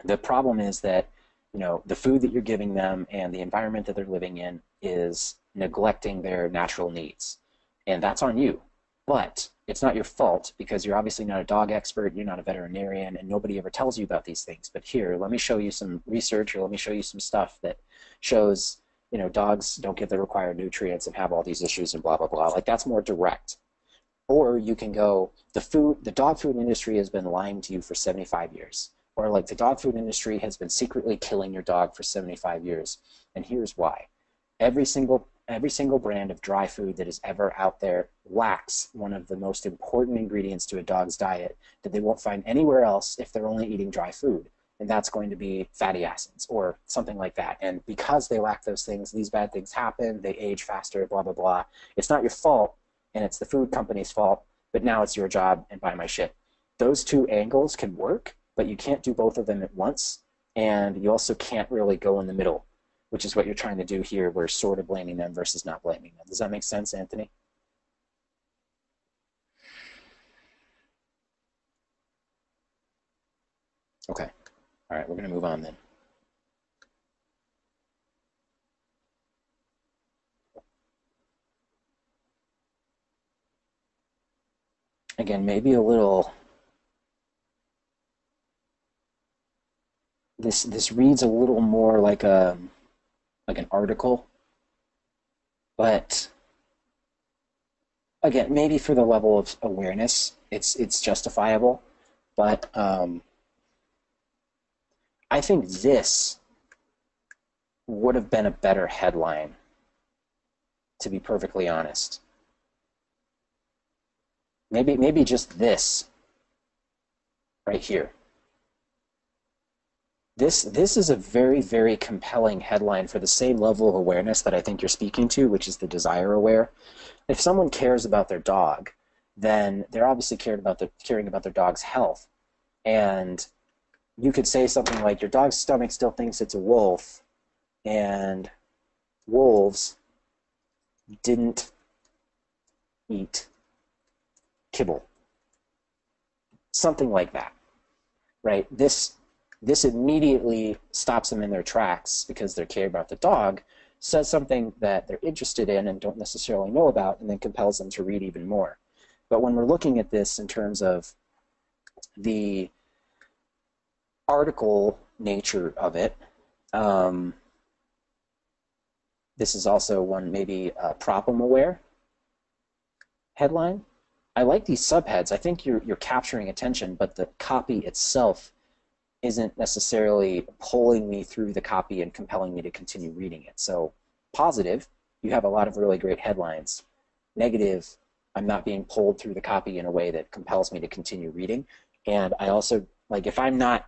Speaker 1: the problem is that, you know, the food that you're giving them and the environment that they're living in is neglecting their natural needs. And that's on you. But it's not your fault because you're obviously not a dog expert, you're not a veterinarian, and nobody ever tells you about these things. But here, let me show you some research, or let me show you some stuff that shows, you know, dogs don't get the required nutrients and have all these issues and blah, blah, blah. Like, that's more direct. Or you can go, the dog food industry has been lying to you for 75 years. Or like, the dog food industry has been secretly killing your dog for 75 years. And here's why. Every single brand of dry food that is ever out there lacks one of the most important ingredients to a dog's diet that they won't find anywhere else if they're only eating dry food. And that's going to be fatty acids or something like that. And because they lack those things, these bad things happen, they age faster, blah, blah, blah. It's not your fault, and it's the food company's fault, but now it's your job, and buy my shit. Those 2 angles can work, but you can't do both of them at once, and you also can't really go in the middle, which is what you're trying to do here. We're sort of blaming them versus not blaming them. Does that make sense, Anthony? Okay. All right, we're going to move on then. Again, maybe a little, this reads a little more like an article, but again, maybe for the level of awareness, it's justifiable, but I think this would have been a better headline, to be perfectly honest. Maybe just this right here. This is a very, very compelling headline for the same level of awareness that I think you're speaking to, which is the desire aware. If someone cares about their dog, then they're obviously caring about their dog's health. And you could say something like, your dog's stomach still thinks it's a wolf, and wolves didn't eat kibble. Something like that, right? This immediately stops them in their tracks because they care about the dog, says something that they're interested in and don't necessarily know about, and then compels them to read even more. But when we're looking at this in terms of the article nature of it, this is also one maybe problem aware headline. I like these subheads. I think you're capturing attention, but the copy itself isn't necessarily pulling me through the copy and compelling me to continue reading it. So positive, you have a lot of really great headlines. Negative, I'm not being pulled through the copy in a way that compels me to continue reading. And I also, like, if I'm not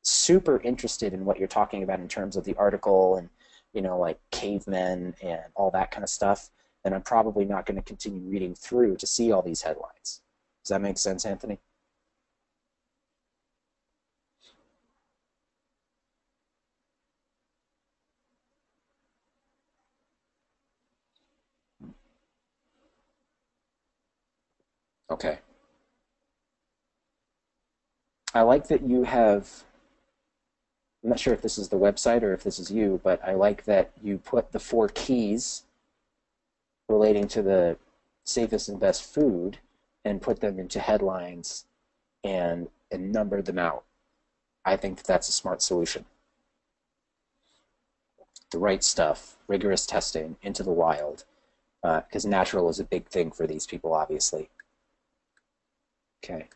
Speaker 1: super interested in what you're talking about in terms of the article and like cavemen and all that kind of stuff, then I'm probably not going to continue reading through to see all these headlines. Does that make sense, Anthony? Okay. I like that you have, I'm not sure if this is the website or if this is you, but I like that you put the 4 keys relating to the safest and best food and put them into headlines and number them out. I think that's a smart solution. The right stuff, rigorous testing into the wild, because natural is a big thing for these people, obviously. Okay.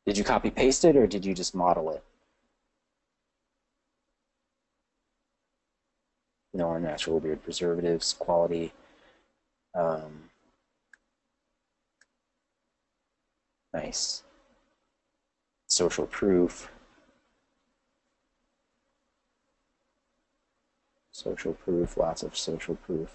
Speaker 1: Did you copy paste it or did you just model it? No unnatural, weird preservatives, quality. Nice. Social proof. Social proof, lots of social proof.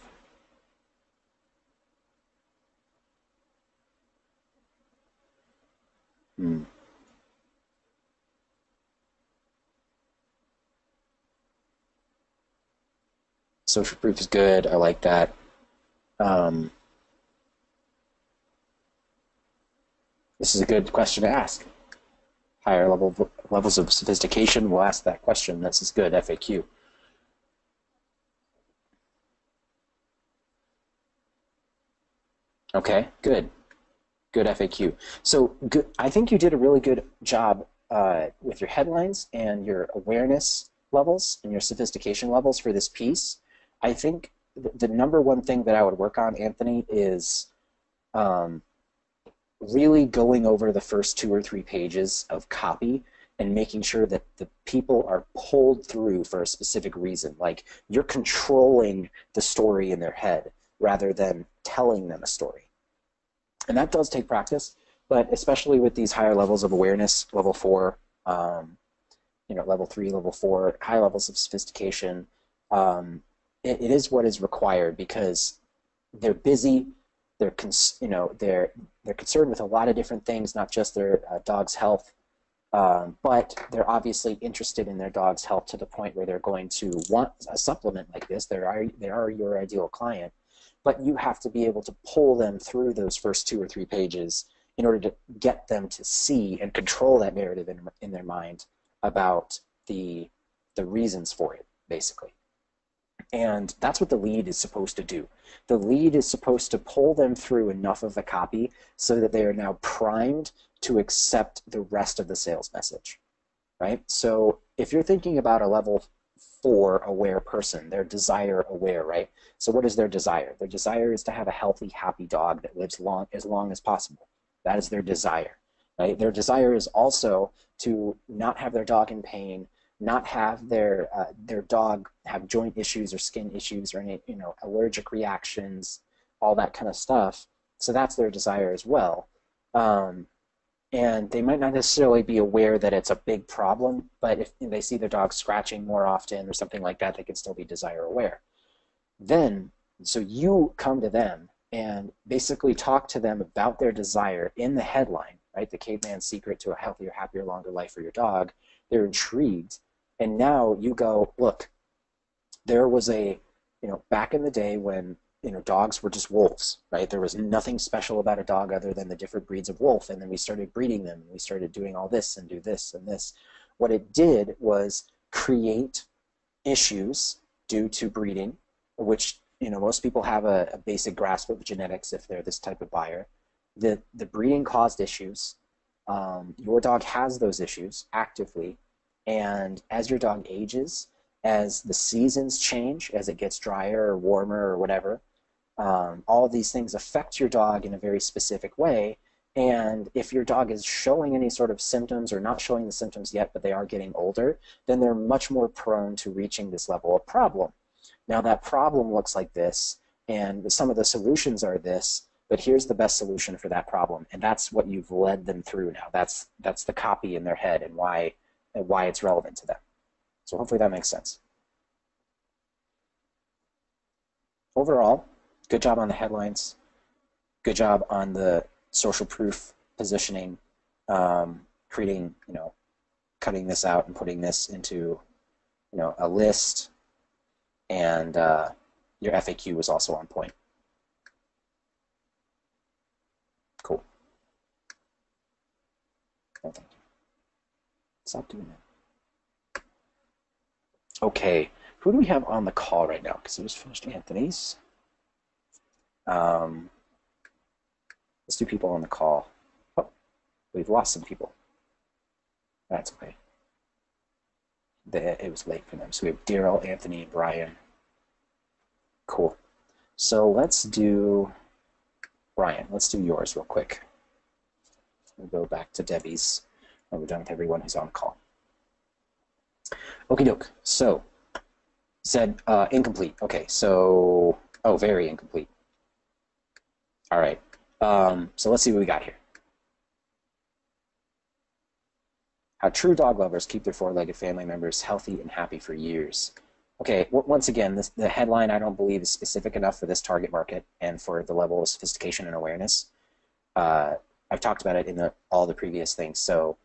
Speaker 1: Social proof is good. I like that. This is a good question to ask. Higher levels of sophistication will ask that question. This is good, FAQ. Okay, good. Good FAQ. So good. I think you did a really good job with your headlines and your awareness levels and your sophistication levels for this piece. I think the number one thing that I would work on, Anthony, is really going over the first 2 or 3 pages of copy and making sure that the people are pulled through for a specific reason. Like you're controlling the story in their head rather than telling them a story. And that does take practice, but especially with these higher levels of awareness, level 4, level 3, level 4, high levels of sophistication, it is what is required because they're busy. They're concerned with a lot of different things, not just their dog's health, but they're obviously interested in their dog's health to the point where they're going to want a supplement like this. They are your ideal client, but you have to be able to pull them through those first 2 or 3 pages in order to get them to see and control that narrative in their mind about the reasons for it, basically. And that's what the lead is supposed to do. The lead is supposed to pull them through enough of the copy so that they are now primed to accept the rest of the sales message, right? So if you're thinking about a level 4 aware person, they're desire aware, right? So what is their desire? Their desire is to have a healthy, happy dog that lives as long as possible. That is their desire, right? Their desire is also to not have their dog in pain, not have their dog have joint issues or skin issues or any allergic reactions, all that kind of stuff. So that's their desire as well. And they might not necessarily be aware that it's a big problem, but if they see their dog scratching more often or something like that, they can still be desire aware. Then, so you come to them and basically talk to them about their desire in the headline, right? The caveman's secret to a healthier, happier, longer life for your dog. They're intrigued. And now you go, look, there was back in the day when, dogs were just wolves, right? There was nothing special about a dog other than the different breeds of wolf. And then we started breeding them. And we started doing all this and do this and this. What it did was create issues due to breeding, which, most people have a basic grasp of genetics if they're this type of buyer. The breeding caused issues. Your dog has those issues actively. And as your dog ages, as the seasons change, as it gets drier or warmer or whatever, all of these things affect your dog in a very specific way. And if your dog is showing any sort of symptoms or not showing the symptoms yet, but they are getting older, then they're much more prone to reaching this level of problem. Now that problem looks like this, and some of the solutions are this, but here's the best solution for that problem. And that's what you've led them through now. That's the copy in their head and why it's relevant to them. So hopefully that makes sense. overall, good job on the headlines. Good job on the social proof positioning, creating, cutting this out and putting this into, a list. And your FAQ was also on point. Cool. Oh, thank you. Stop doing that. Okay, who do we have on the call right now? Because it was finished Anthony's. Let's do people on the call. Oh, we've lost some people. That's okay. It was late for them. So we have Daryl, Anthony, and Brian. Cool. So let's do, Brian, let's do yours real quick. We'll go back to Debbie's when we're done with everyone who's on the call. Okie doke. So, said incomplete. Okay, so, oh, very incomplete. All right. So let's see what we got here. How true dog lovers keep their four-legged family members healthy and happy for years. Okay, once again, the headline I don't believe is specific enough for this target market and for the level of sophistication and awareness. I've talked about it in all the previous things. So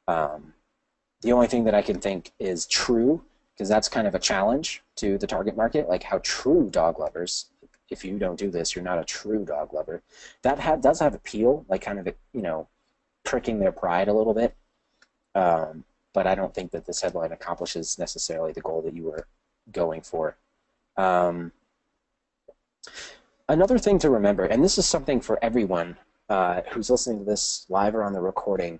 Speaker 1: the only thing that I can think is true, because that's kind of a challenge to the target market, like how true dog lovers, if you don't do this, you're not a true dog lover. That does have appeal, like kind of, pricking their pride a little bit. But I don't think that this headline accomplishes necessarily the goal that you were going for. Another thing to remember, and this is something for everyone who's listening to this live or on the recording,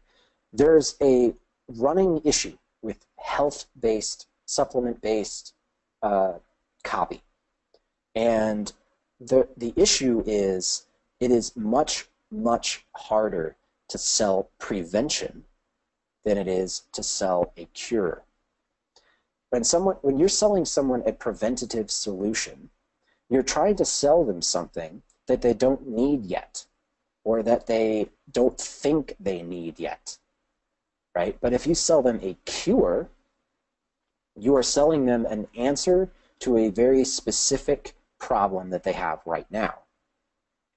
Speaker 1: there's a running issue with health-based, supplement-based copy. And the issue is it is much, much harder to sell prevention than it is to sell a cure. When you're selling someone a preventative solution, you're trying to sell them something that they don't need yet, or that they don't think they need yet, right? But if you sell them a cure, you are selling them an answer to a very specific problem that they have right now.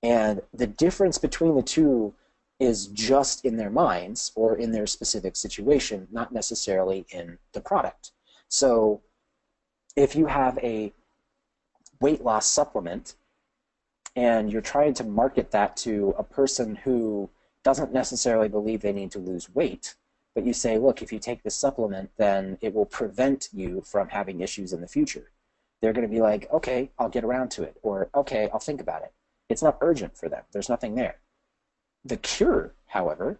Speaker 1: And the difference between the two is just in their minds or in their specific situation, not necessarily in the product. So if you have a weight loss supplement and you're trying to market that to a person who doesn't necessarily believe they need to lose weight, but you say, look, if you take this supplement, then it will prevent you from having issues in the future. They're going to be like, okay, I'll get around to it, or okay, I'll think about it. It's not urgent for them. There's nothing there. The cure, however,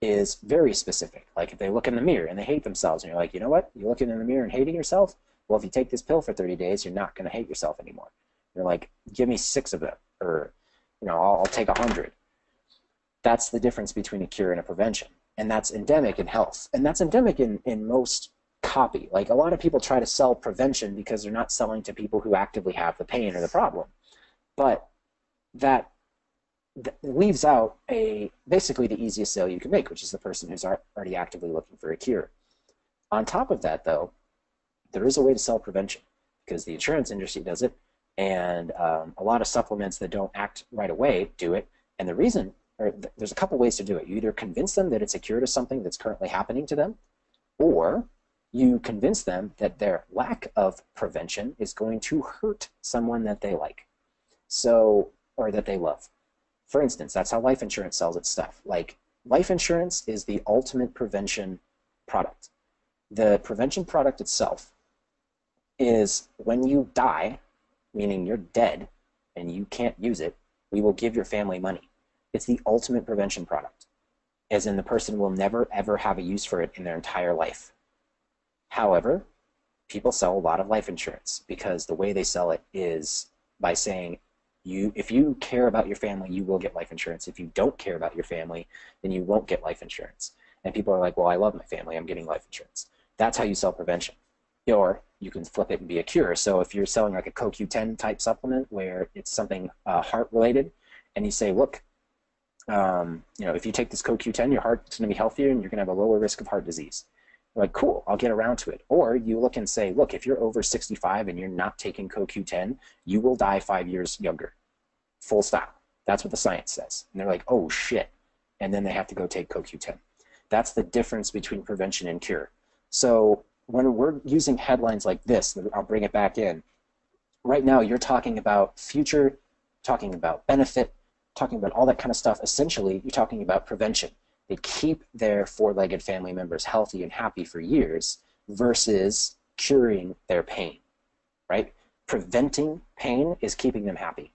Speaker 1: is very specific. Like if they look in the mirror and they hate themselves, and you're like, you know what? You're looking in the mirror and hating yourself? Well, if you take this pill for 30 days, you're not going to hate yourself anymore. You're like, give me 6 of them, or I'll take 100. That's the difference between a cure and a prevention. And that's endemic in health. And that's endemic in most copy. Like a lot of people try to sell prevention because they're not selling to people who actively have the pain or the problem. But that leaves out basically the easiest sale you can make, which is the person who's already actively looking for a cure. On top of that, though, there is a way to sell prevention because the insurance industry does it, and a lot of supplements that don't act right away do it. And the reason, there's a couple ways to do it. You either convince them that it's a cure to something that's currently happening to them, or you convince them that their lack of prevention is going to hurt someone that they like, or that they love. For instance, that's how life insurance sells its stuff. Like, life insurance is the ultimate prevention product. The prevention product itself is when you die, meaning you're dead and you can't use it, we will give your family money. It's the ultimate prevention product, as in the person will never, ever have a use for it in their entire life. However, people sell a lot of life insurance because the way they sell it is by saying, if you care about your family, you will get life insurance. If you don't care about your family, then you won't get life insurance. And people are like, well, I love my family, I'm getting life insurance. That's how you sell prevention. Or you can flip it and be a cure. So if you're selling like a CoQ10 type supplement where it's something heart related, and you say, look, if you take this CoQ10, your heart's going to be healthier and you're going to have a lower risk of heart disease. Like, cool, I'll get around to it. Or you look and say, look, if you're over 65 and you're not taking CoQ10, you will die 5 years younger. Full stop. That's what the science says. And they're like, oh shit. And then they have to go take CoQ10. That's the difference between prevention and cure. So when we're using headlines like this, I'll bring it back in. Right now, you're talking about future, talking about benefit, talking about all that kind of stuff. Essentially, you're talking about prevention. They keep their four-legged family members healthy and happy for years versus curing their pain, right? Preventing pain is keeping them happy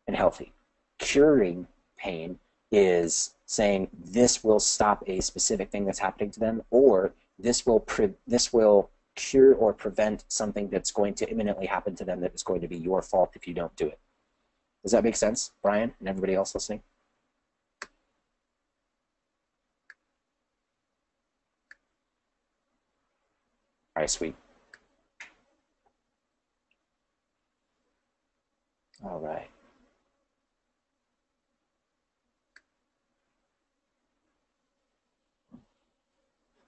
Speaker 1: and healthy. Curing pain is saying this will stop a specific thing that's happening to them, or this will cure or prevent something that's going to imminently happen to them that is going to be your fault if you don't do it. Does that make sense, Brian, and everybody else listening? All right, sweet. All right.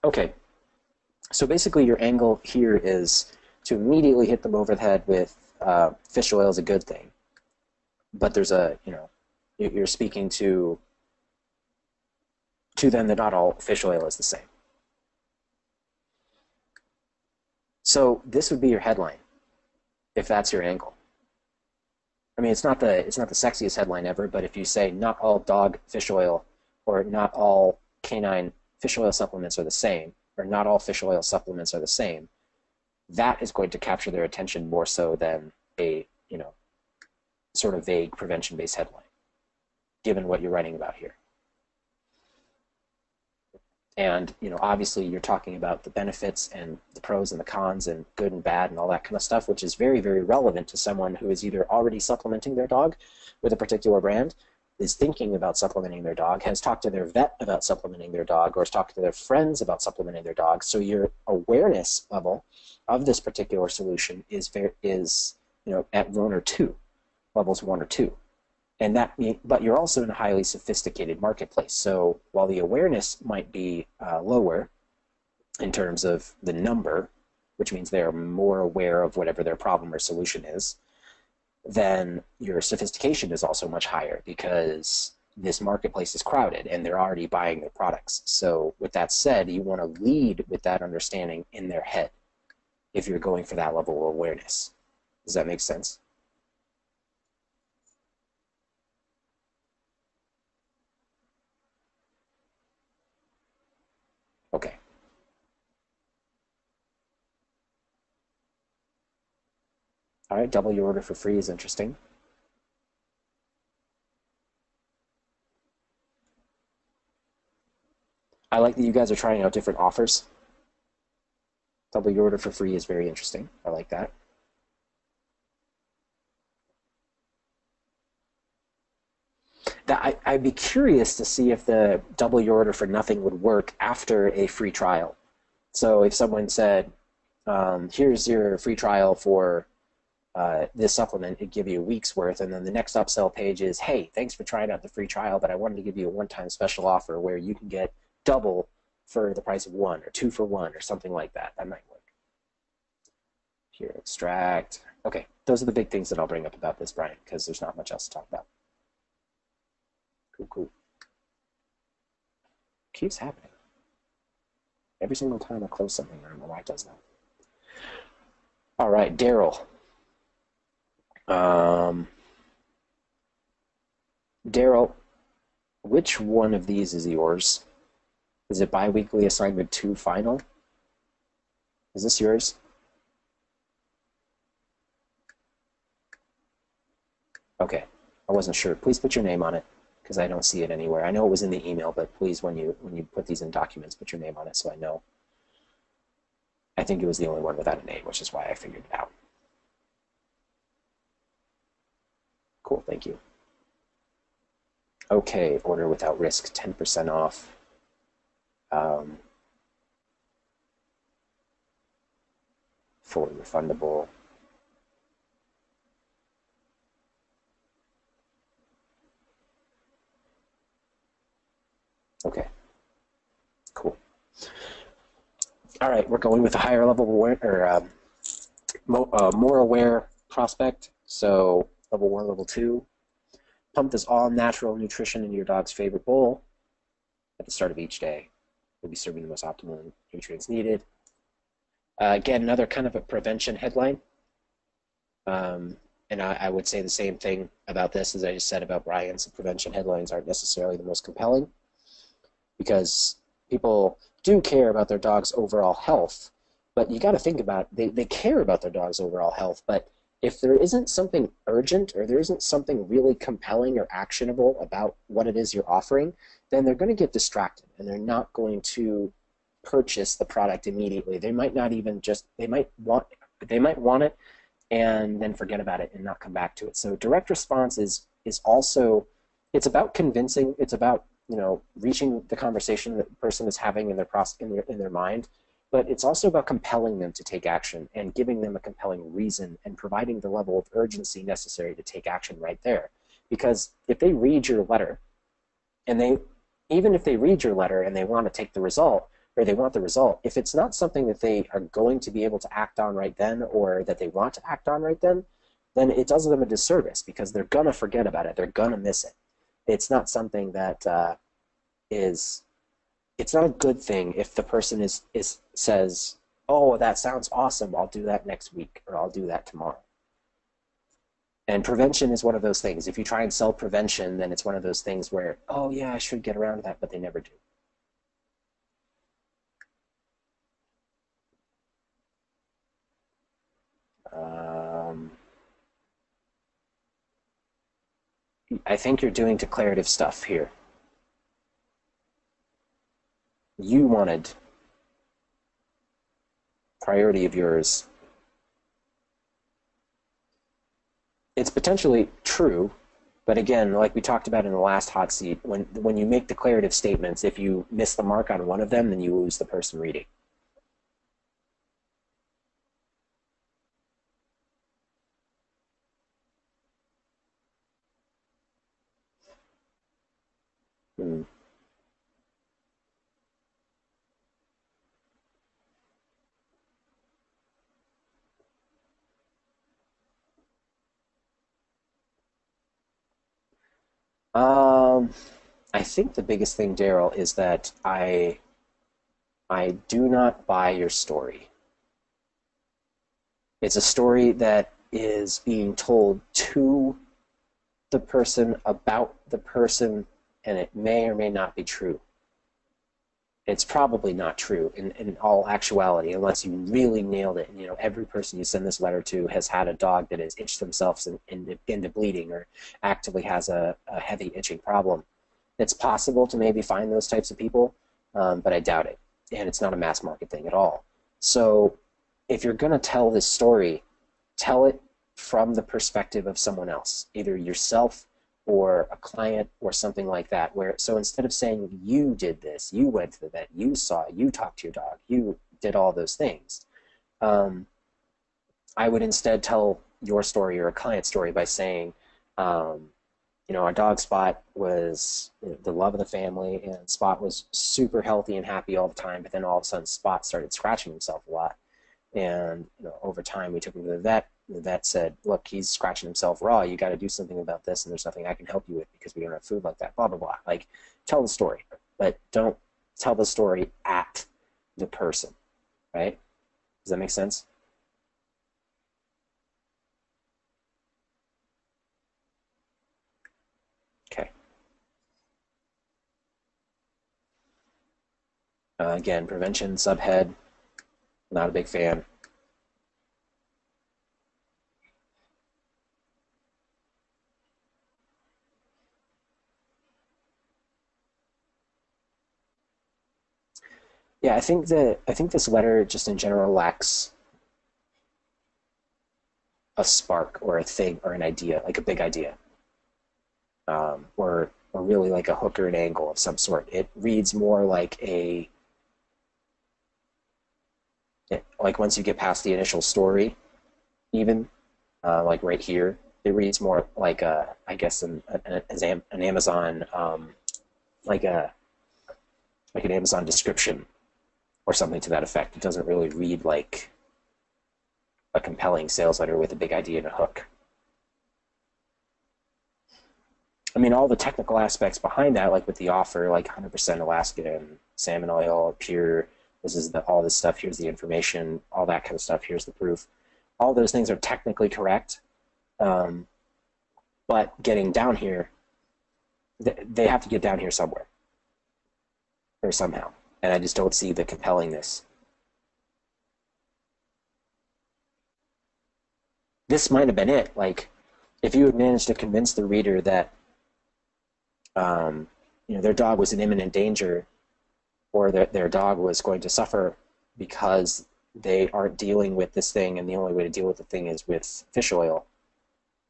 Speaker 1: Okay, so basically your angle here is to immediately hit them over the head with fish oil is a good thing. But there's a, you're speaking to them that not all fish oil is the same. So this would be your headline, if that's your angle. I mean, it's not the sexiest headline ever, but if you say not all dog fish oil or not all canine fish oil supplements are the same, or not all fish oil supplements are the same, that is going to capture their attention more so than a, sort of vague prevention-based headline, given what you're writing about here. And, obviously you're talking about the benefits and the pros and the cons and good and bad and all that kind of stuff, which is very, very relevant to someone who is either already supplementing their dog with a particular brand, is thinking about supplementing their dog, has talked to their vet about supplementing their dog, or has talked to their friends about supplementing their dog. So your awareness level of this particular solution is at 1 or 2, levels 1 or 2. And but you're also in a highly sophisticated marketplace. So while the awareness might be lower in terms of the number, which means they're more aware of whatever their problem or solution is, then your sophistication is also much higher because this marketplace is crowded and they're already buying their products. So with that said, you want to lead with that understanding in their head if you're going for that level of awareness. Does that make sense? Okay. All right, double your order for free is interesting. I like that you guys are trying out different offers. Double your order for free is very interesting. I like that. I'd be curious to see if the double your order for nothing would work after a free trial. So if someone said, here's your free trial for this supplement, it'd give you a week's worth, and then the next upsell page is, hey, thanks for trying out the free trial, but I wanted to give you a one-time special offer where you can get double for the price of 1 or 2 for 1 or something like that. That might work. Here, extract. Okay, those are the big things that I'll bring up about this, Brian, because there's not much else to talk about. Cool, cool. Keeps happening. Every single time I close something, I don't know why it does that. All right, Daryl. Daryl, which one of these is yours? Is it biweekly assignment 2 final? Is this yours? Okay, I wasn't sure. Please put your name on it because I don't see it anywhere. I know it was in the email, but please, when you put these in documents, put your name on it so I know. I think it was the only one without a name, which is why I figured it out. Cool, thank you. Okay, order without risk, 10% off. Fully refundable. Okay, cool. All right, we're going with a higher level aware, or more aware prospect. So level 1, level 2. Pump this all natural nutrition into your dog's favorite bowl at the start of each day. We'll be serving the most optimal nutrients needed. Again, another kind of a prevention headline. And I would say the same thing about this as I just said about Brian's. The prevention headlines aren't necessarily the most compelling because people do care about their dog's overall health, but you got to think about they care about their dog's overall health, but if there isn't something urgent or there isn't something really compelling or actionable about what it is you're offering, then they're going to get distracted and they're not going to purchase the product immediately. They might not even they might want it and then forget about it and not come back to it. So direct response is also, it's about convincing, it's about, you know, reaching the conversation that the person is having in their mind, but it's also about compelling them to take action and giving them a compelling reason and providing the level of urgency necessary to take action right there. Because if they read your letter, and even if they read your letter and they want to take the result, or they want the result, if it's not something that they are going to be able to act on right then or that they want to act on right then it does them a disservice because they're going to forget about it. They're going to miss it. It's not something that it's not a good thing if the person says, oh, that sounds awesome, I'll do that next week, or I'll do that tomorrow. And prevention is one of those things. If you try and sell prevention, then it's one of those things where, oh yeah, I should get around to that, but they never do. I think you're doing declarative stuff here. You wanted priority of yours. It's potentially true, but again, like we talked about in the last hot seat, when you make declarative statements, if you miss the mark on one of them, then you lose the person reading. I think the biggest thing, Daryl, is that I do not buy your story. It's a story that is being told to the person about the person, and it may or may not be true. It's probably not true in all actuality, unless you really nailed it. And, you know, every person you send this letter to has had a dog that has itched themselves into bleeding or actively has a heavy itching problem. It's possible to maybe find those types of people, but I doubt it. And it's not a mass market thing at all. So if you're going to tell this story, tell it from the perspective of someone else, either yourself or a client or something like that. So instead of saying you did this, you went to the vet, you saw it, you talked to your dog, you did all those things, I would instead tell your story or a client's story by saying, you know, our dog Spot was the love of the family, and Spot was super healthy and happy all the time, but then all of a sudden Spot started scratching himself a lot. And, you know, over time we took him to the vet. The vet said, look, he's scratching himself raw. You got to do something about this, and there's nothing I can help you with because we don't have food like that, blah, blah, blah. Like, tell the story, but don't tell the story at the person, right? Does that make sense? Okay. Again, prevention, subhead, not a big fan. Yeah, I think this letter just in general lacks a spark or a thing or an idea, like a big idea, or really like a hook or an angle of some sort. It reads more like like once you get past the initial story, even like right here, it reads more like I guess an Amazon like an Amazon description or something to that effect. It doesn't really read like a compelling sales letter with a big idea and a hook. I mean, all the technical aspects behind that, like with the offer, like 100% Alaska and salmon oil, pure, this is all this stuff, here's the information, all that kind of stuff, here's the proof. All those things are technically correct, but getting down here, they have to get down here somewhere or somehow, and I just don't see the compellingness. This might have been it. Like, if you had managed to convince the reader that their dog was in imminent danger, or that their dog was going to suffer because they aren't dealing with this thing, and the only way to deal with the thing is with fish oil,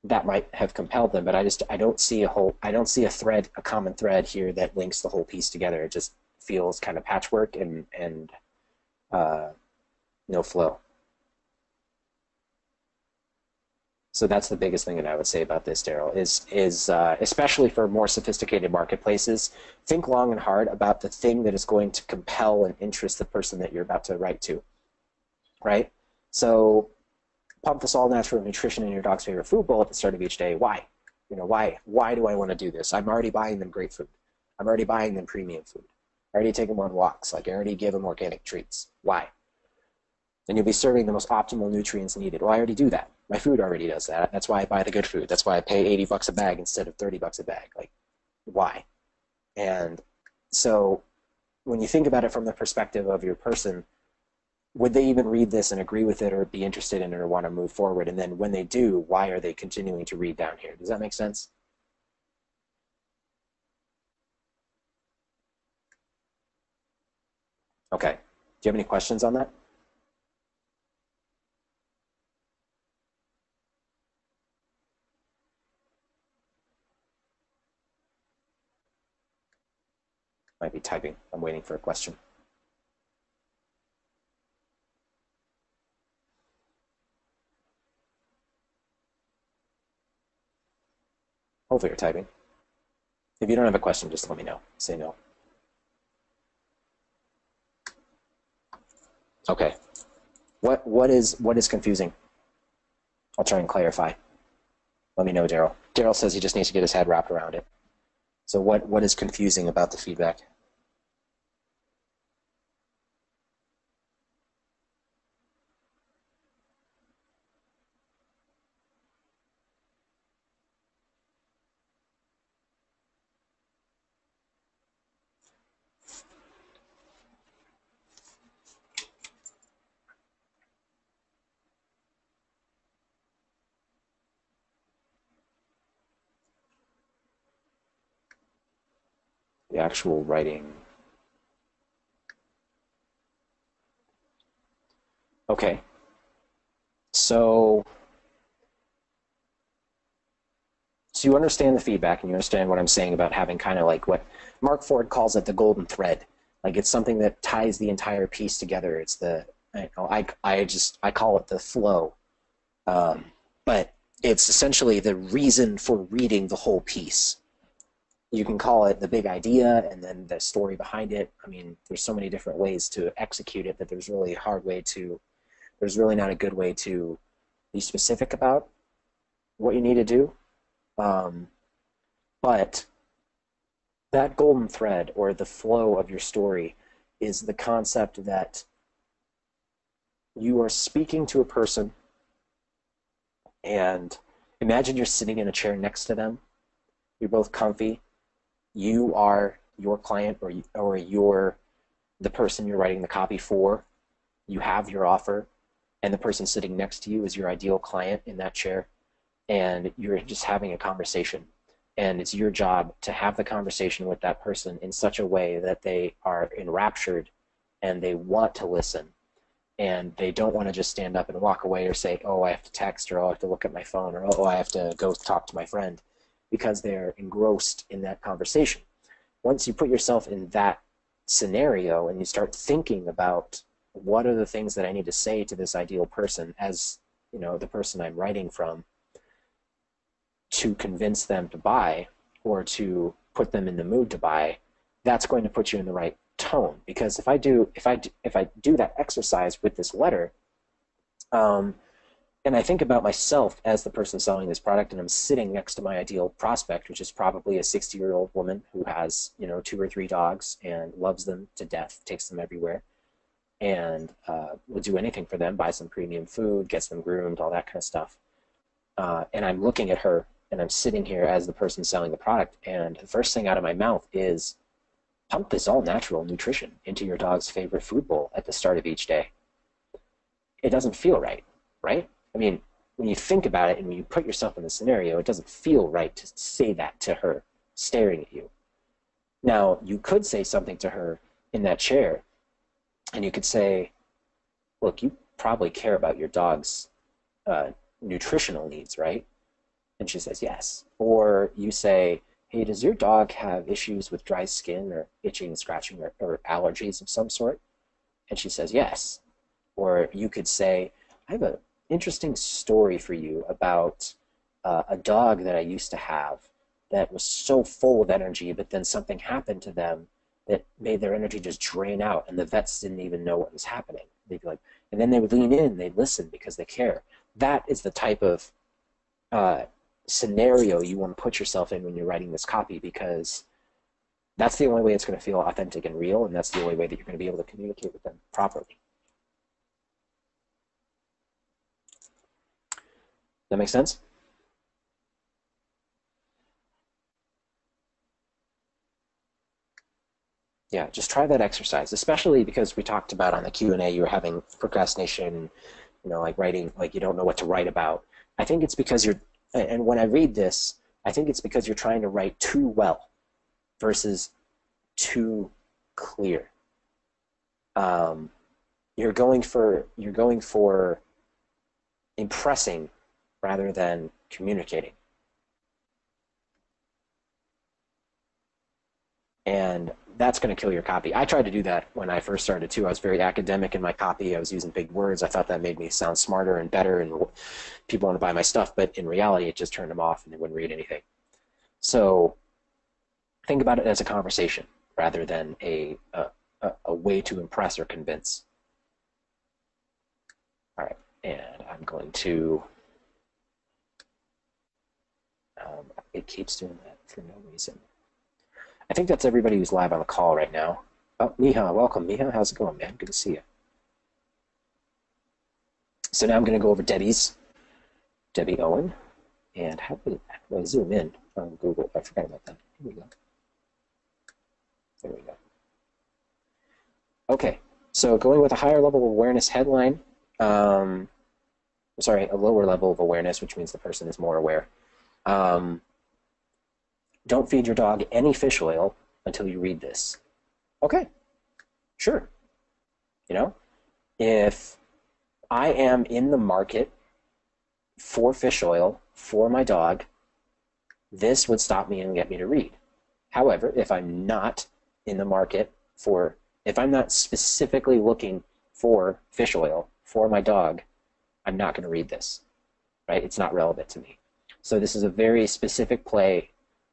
Speaker 1: that might have compelled them. But I don't see a thread, a common thread here that links the whole piece together. It just feels kind of patchwork and no flow. So that's the biggest thing that I would say about this, Daryl, is especially for more sophisticated marketplaces, think long and hard about the thing that is going to compel and interest the person that you're about to write to, right? So pump this all-natural nutrition in your dog's favorite food bowl at the start of each day. Why? Why do I want to do this? I'm already buying them great food. I'm already buying them premium food. I already take them on walks. Like, I already give them organic treats. Why? And you'll be serving the most optimal nutrients needed. Well, I already do that. My food already does that. That's why I buy the good food. That's why I pay $80 a bag instead of $30 a bag. Like, why? And so when you think about it from the perspective of your person, would they even read this and agree with it or be interested in it or want to move forward? And then when they do, why are they continuing to read down here? Does that make sense? Okay. Do you have any questions on that? Might be typing. I'm waiting for a question. Hopefully you're typing. If you don't have a question, just let me know. Say no. Okay. What is confusing? I'll try and clarify. Let me know, Daryl. Daryl says he just needs to get his head wrapped around it. So what is confusing about the feedback? The actual writing. Okay. So you understand the feedback and you understand what I'm saying about having kind of like what Mark Ford calls it the golden thread. Like, it's something that ties the entire piece together. It's the, I call it the flow. But it's essentially the reason for reading the whole piece. You can call it the big idea and then the story behind it. I mean, there's so many different ways to execute it that there's really not a good way to be specific about what you need to do. But that golden thread, or the flow of your story, is the concept that you are speaking to a person, and imagine you're sitting in a chair next to them. You're both comfy. You are your client, or you're the person you're writing the copy for. You have your offer, and the person sitting next to you is your ideal client in that chair, and you're just having a conversation. And it's your job to have the conversation with that person in such a way that they are enraptured and they want to listen. And they don't want to just stand up and walk away or say, oh, I have to text, or oh, I have to look at my phone, or oh, I have to go talk to my friend, because they're engrossed in that conversation. Once you put yourself in that scenario and you start thinking about what are the things that I need to say to this ideal person, as the person I'm writing from, to convince them to buy or to put them in the mood to buy, that's going to put you in the right tone, because if I do that exercise with this letter, and I think about myself as the person selling this product, and I'm sitting next to my ideal prospect, which is probably a 60-year-old woman who has, 2 or 3 dogs and loves them to death, takes them everywhere, and will do anything for them, buy some premium food, gets them groomed, all that kind of stuff. And I'm looking at her, and I'm sitting here as the person selling the product, and the first thing out of my mouth is, pump this all-natural nutrition into your dog's favorite food bowl at the start of each day. It doesn't feel right, right? I mean, when you think about it and when you put yourself in the scenario, it doesn't feel right to say that to her staring at you. Now, you could say something to her in that chair, and you could say, look, you probably care about your dog's nutritional needs, right? And she says, yes. Or you say, hey, does your dog have issues with dry skin or itching and scratching or allergies of some sort? And she says, yes. Or you could say, I have an interesting story for you about a dog that I used to have that was so full of energy, but then something happened to them that made their energy just drain out, and the vets didn't even know what was happening. They'd be like, and then they would lean in, they'd listen because they care. That is the type of scenario you want to put yourself in when you're writing this copy, because that's the only way it's going to feel authentic and real, and that's the only way that you're going to be able to communicate with them properly. That make sense? Yeah, just try that exercise, especially because we talked about on the Q&A you were having procrastination, like writing, like you don't know what to write about. I think it's because and when I read this, I think it's because you're trying to write too well versus too clear. You're going for impressing rather than communicating. And that's going to kill your copy. I tried to do that when I first started too. I was very academic in my copy. I was using big words. I thought that made me sound smarter and better, and people want to buy my stuff. But in reality, it just turned them off, and they wouldn't read anything. So think about it as a conversation rather than a way to impress or convince. All right, and I'm going to. It keeps doing that for no reason. I think that's everybody who's live on the call right now. Oh, Miha, welcome. Miha, how's it going, man? Good to see you. So now I'm going to go over Debbie Owen. And how do I zoom in on Google? I forgot about that. Here we go. There we go. Okay, so going with a higher level of awareness headline. Sorry, a lower level of awareness, which means the person is more aware. Don't feed your dog any fish oil until you read this. Okay, sure. If I am in the market for fish oil for my dog, this would stop me and get me to read. However, if I'm not in the market if I'm not specifically looking for fish oil for my dog, I'm not going to read this, right? It's not relevant to me. So this is a very specific play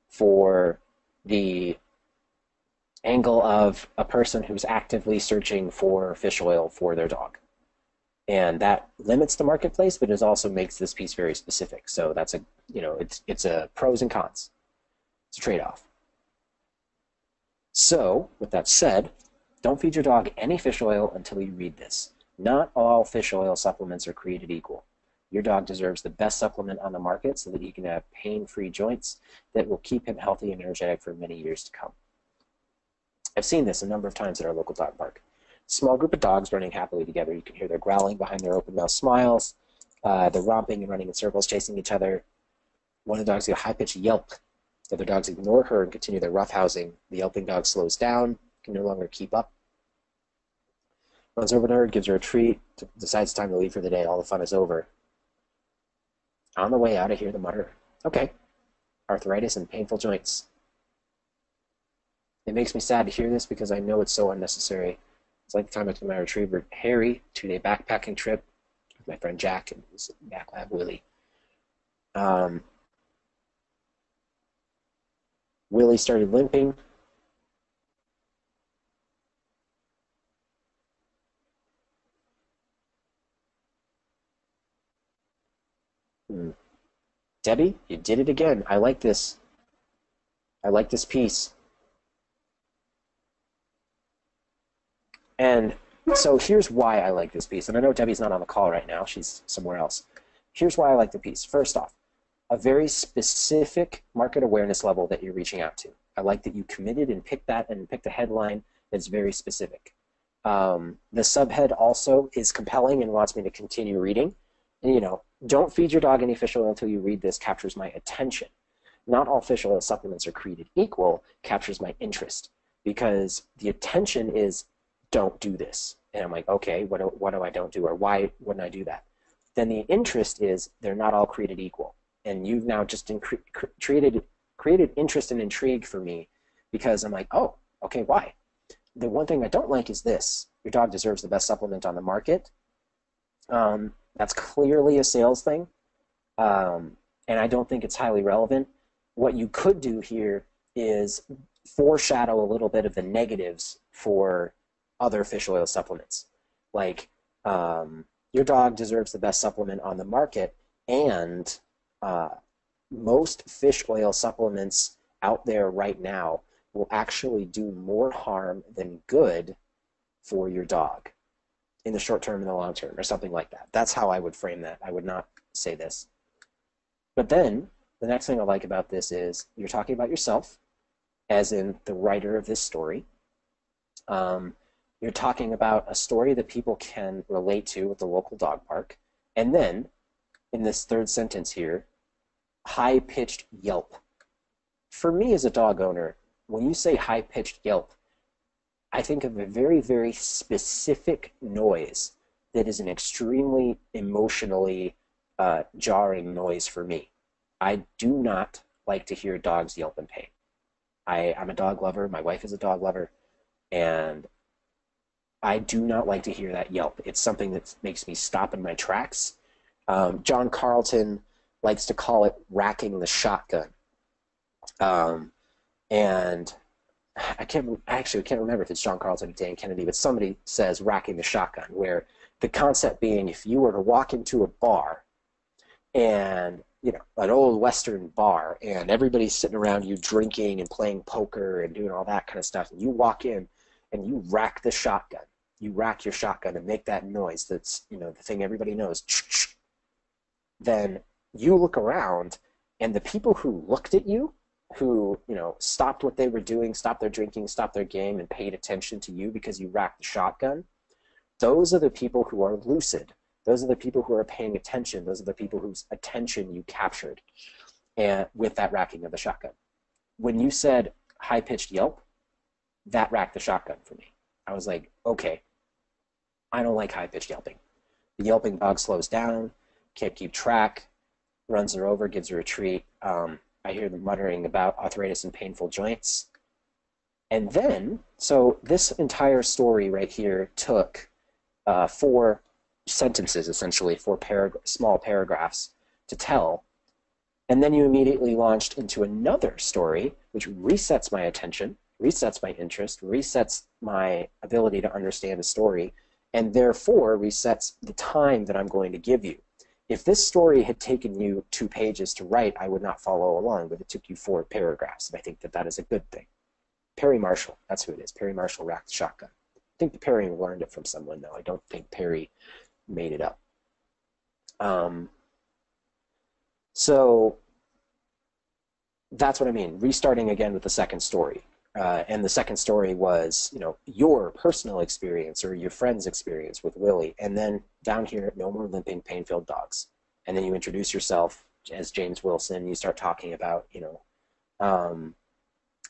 Speaker 1: for the angle of a person who's actively searching for fish oil for their dog. And that limits the marketplace, but it also makes this piece very specific. So that's it's a pros and cons. It's a trade-off. So with that said, don't feed your dog any fish oil until you read this. Not all fish oil supplements are created equal. Your dog deserves the best supplement on the market so that he can have pain-free joints that will keep him healthy and energetic for many years to come. I've seen this a number of times at our local dog park. Small group of dogs running happily together. You can hear their growling behind their open-mouth smiles. They're romping and running in circles, chasing each other. One of the dogs gives a high-pitched yelp. The other dogs ignore her and continue their roughhousing. The yelping dog slows down, can no longer keep up. Runs over to her, gives her a treat, decides it's time to leave for the day. All the fun is over. On the way out, I hear the mutter, okay, arthritis and painful joints. It makes me sad to hear this because I know it's so unnecessary. It's like the time I took my retriever, Harry, 2-day backpacking trip with my friend Jack and his back lab, Willie. Willie started limping. Debbie, you did it again. I like this. I like this piece. And so here's why I like this piece. And I know Debbie's not on the call right now. She's somewhere else. Here's why I like the piece. First off, a very specific market awareness level that you're reaching out to. I like that you committed and picked that and picked a headline that's very specific. The subhead also is compelling and wants me to continue reading. And, you know, don't feed your dog any fish oil until you read this captures my attention. Not all fish oil supplements are created equal captures my interest, because the attention is don't do this. And I'm like, okay, what do I don't do, or why wouldn't I do that? Then the interest is they're not all created equal. And you've now just created interest and intrigue for me, because I'm like, oh, okay, why? The one thing I don't like is this. Your dog deserves the best supplement on the market. That's clearly a sales thing. And I don't think it's highly relevant. What you could do here is foreshadow a little bit of the negatives for other fish oil supplements. Like, your dog deserves the best supplement on the market, and most fish oil supplements out there right now will actually do more harm than good for your dog in the short term and the long term, or something like that. That's how I would frame that. I would not say this. But then the next thing I like about this is you're talking about yourself, as in the writer of this story. You're talking about a story that people can relate to at the local dog park. And then, in this third sentence here, high-pitched yelp. For me as a dog owner, when you say high-pitched yelp, I think of a very, very specific noise that is an extremely emotionally jarring noise for me. I do not like to hear dogs yelp in pain. I'm a dog lover. My wife is a dog lover. And I do not like to hear that yelp. It's something that makes me stop in my tracks. John Carlton likes to call it racking the shotgun. And I actually can't remember if it's John Carlton or Dan Kennedy, but somebody says racking the shotgun, where the concept being if you were to walk into a bar and, you know, an old Western bar, and everybody's sitting around you drinking and playing poker and doing all that kind of stuff, and you walk in and you rack the shotgun. You rack your shotgun and make that noise that's, you know, the thing everybody knows, then you look around, and the people who looked at you, who, you know, stopped what they were doing, stopped their drinking, stopped their game, and paid attention to you because you racked the shotgun, those are the people who are lucid. Those are the people who are paying attention. Those are the people whose attention you captured and with that racking of the shotgun. When you said high-pitched yelp, that racked the shotgun for me. I was like, okay, I don't like high-pitched yelping. The yelping dog slows down, can't keep track, runs her over, gives her a treat. I hear them muttering about arthritis and painful joints. And then, so this entire story right here took 4 sentences, essentially, 4 small paragraphs to tell. And then you immediately launched into another story, which resets my attention, resets my interest, resets my ability to understand a story, and therefore resets the time that I'm going to give you. If this story had taken you 2 pages to write, I would not follow along, but it took you 4 paragraphs, and I think that that is a good thing. Perry Marshall, that's who it is. Perry Marshall racked the shotgun. I think Perry learned it from someone, though. I don't think Perry made it up. So that's what I mean, restarting again with the second story. And the second story was, you know, your personal experience or your friend's experience with Willie. And then down here, no more limping, pain-filled dogs. And then you introduce yourself as James Wilson. You start talking about, you know,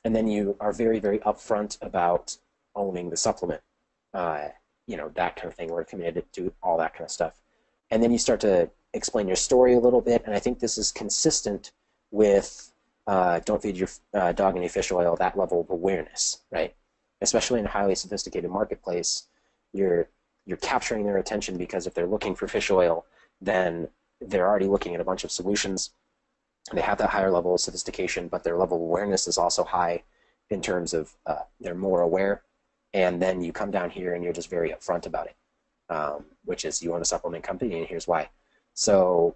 Speaker 1: and then you are very, very upfront about owning the supplement. You know, that kind of thing. We're committed to all that kind of stuff. And then you start to explain your story a little bit. And I think this is consistent with don't feed your dog any fish oil, that level of awareness, right? Especially in a highly sophisticated marketplace, you're capturing their attention, because if they're looking for fish oil, then they're already looking at a bunch of solutions. They have that higher level of sophistication, but their level of awareness is also high in terms of they're more aware. And then you come down here and you're just very upfront about it, which is you own a supplement company, and here's why. So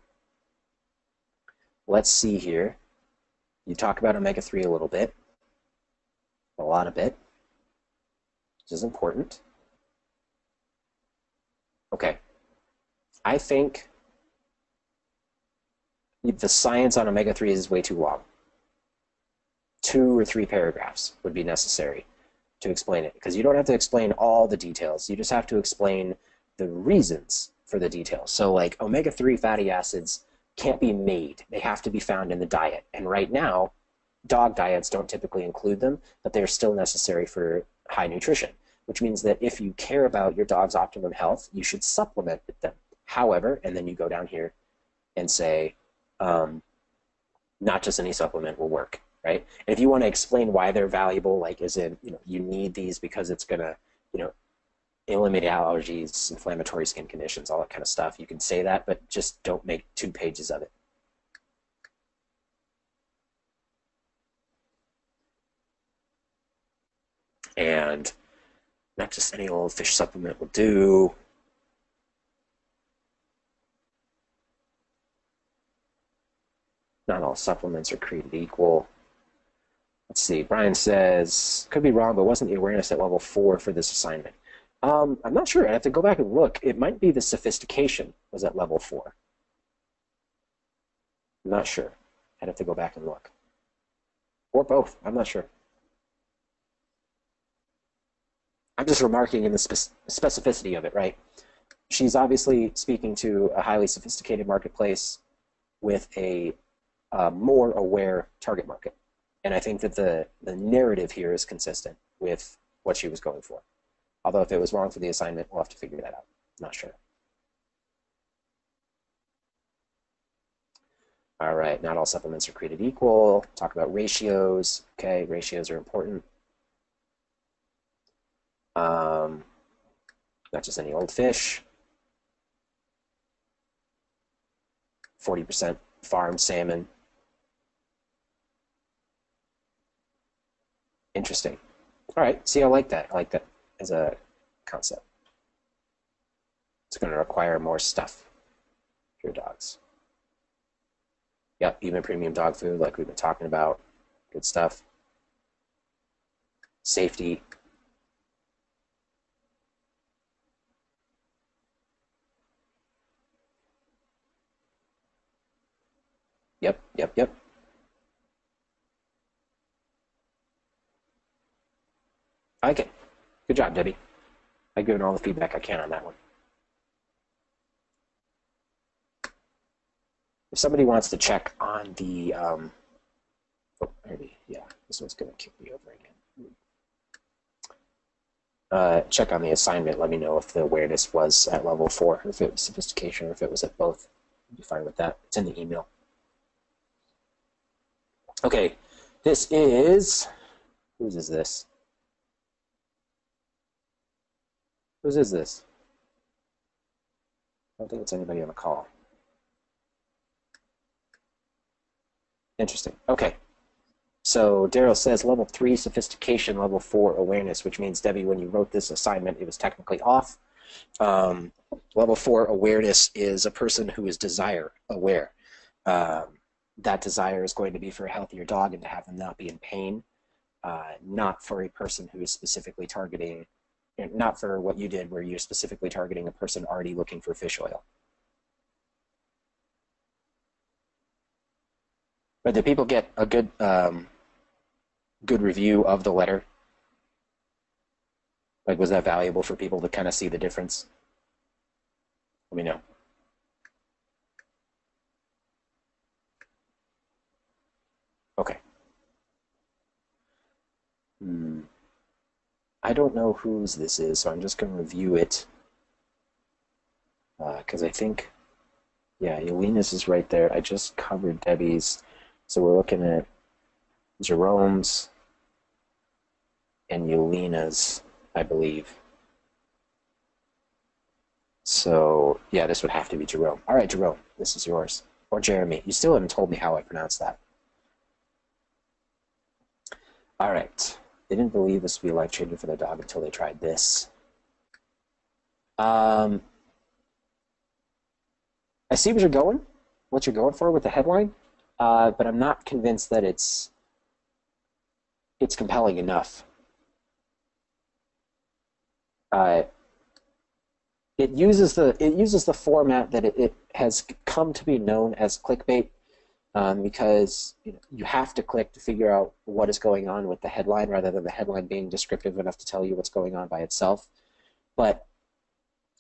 Speaker 1: let's see here. You talk about omega-3 a little bit, a lot of it, which is important. Okay, I think the science on omega-3 is way too long. 2 or 3 paragraphs would be necessary to explain it, because you don't have to explain all the details. You just have to explain the reasons for the details. So like omega-3 fatty acids can't be made. They have to be found in the diet. And right now, dog diets don't typically include them, but they're still necessary for high nutrition, which means that if you care about your dog's optimum health, you should supplement with them. However, and then you go down here and say, not just any supplement will work, right? And if you want to explain why they're valuable, like is it, you need these because it's going to, eliminate allergies, inflammatory skin conditions, all that kind of stuff, you can say that, but just don't make 2 pages of it. And not just any old fish supplement will do. Not all supplements are created equal. Let's see, Brian says, could be wrong, but wasn't the awareness at level 4 for this assignment? I'm not sure. I have to go back and look. It might be the sophistication was at level 4. I'm not sure. I'd have to go back and look. Or both. I'm not sure. I'm just remarking in the specificity of it, right? She's obviously speaking to a highly sophisticated marketplace with a more aware target market. And I think that the narrative here is consistent with what she was going for. Although if it was wrong for the assignment, we'll have to figure that out. Not sure. All right, not all supplements are created equal. Talk about ratios. Okay, ratios are important. Not just any old fish. 40% farm salmon. Interesting. All right, see, I like that. I like that as a concept. It's going to require more stuff for your dogs. Yep, even premium dog food, like we've been talking about. Good stuff. Safety. Yep. I like it. Good job, Debbie. I've given all the feedback I can on that one. If somebody wants to check on the, this one's going to kick me over again. Check on the assignment. Let me know if the awareness was at level 4, or if it was sophistication, or if it was at both. I'll be fine with that. It's in the email. Okay, this is, whose is this? Whose is this? I don't think it's anybody on the call. Interesting. Okay. So Daryl says level 3 sophistication, level 4 awareness, which means, Debbie, when you wrote this assignment, it was technically off. Level 4 awareness is a person who is desire aware. That desire is going to be for a healthier dog and to have them not be in pain, not for a person who is specifically targeting, not for what you did where you're specifically targeting a person already looking for fish oil. But did people get a good good review of the letter? Like, was that valuable for people to kind of see the difference? Let me know. Okay. I don't know whose this is, so I'm just going to review it. Because I think, yeah, Yelena's is right there. I just covered Debbie's. So we're looking at Jerome's and Yelena's, I believe. So, yeah, this would have to be Jerome. All right, Jerome, this is yours. Or Jeremy. You still haven't told me how I pronounce that. All right. They didn't believe this would be life-changing for their dog until they tried this. I see what you're going for with the headline. but I'm not convinced that it's compelling enough. It uses the format that it has come to be known as clickbait, because you have to click to figure out what is going on with the headline rather than the headline being descriptive enough to tell you what's going on by itself. But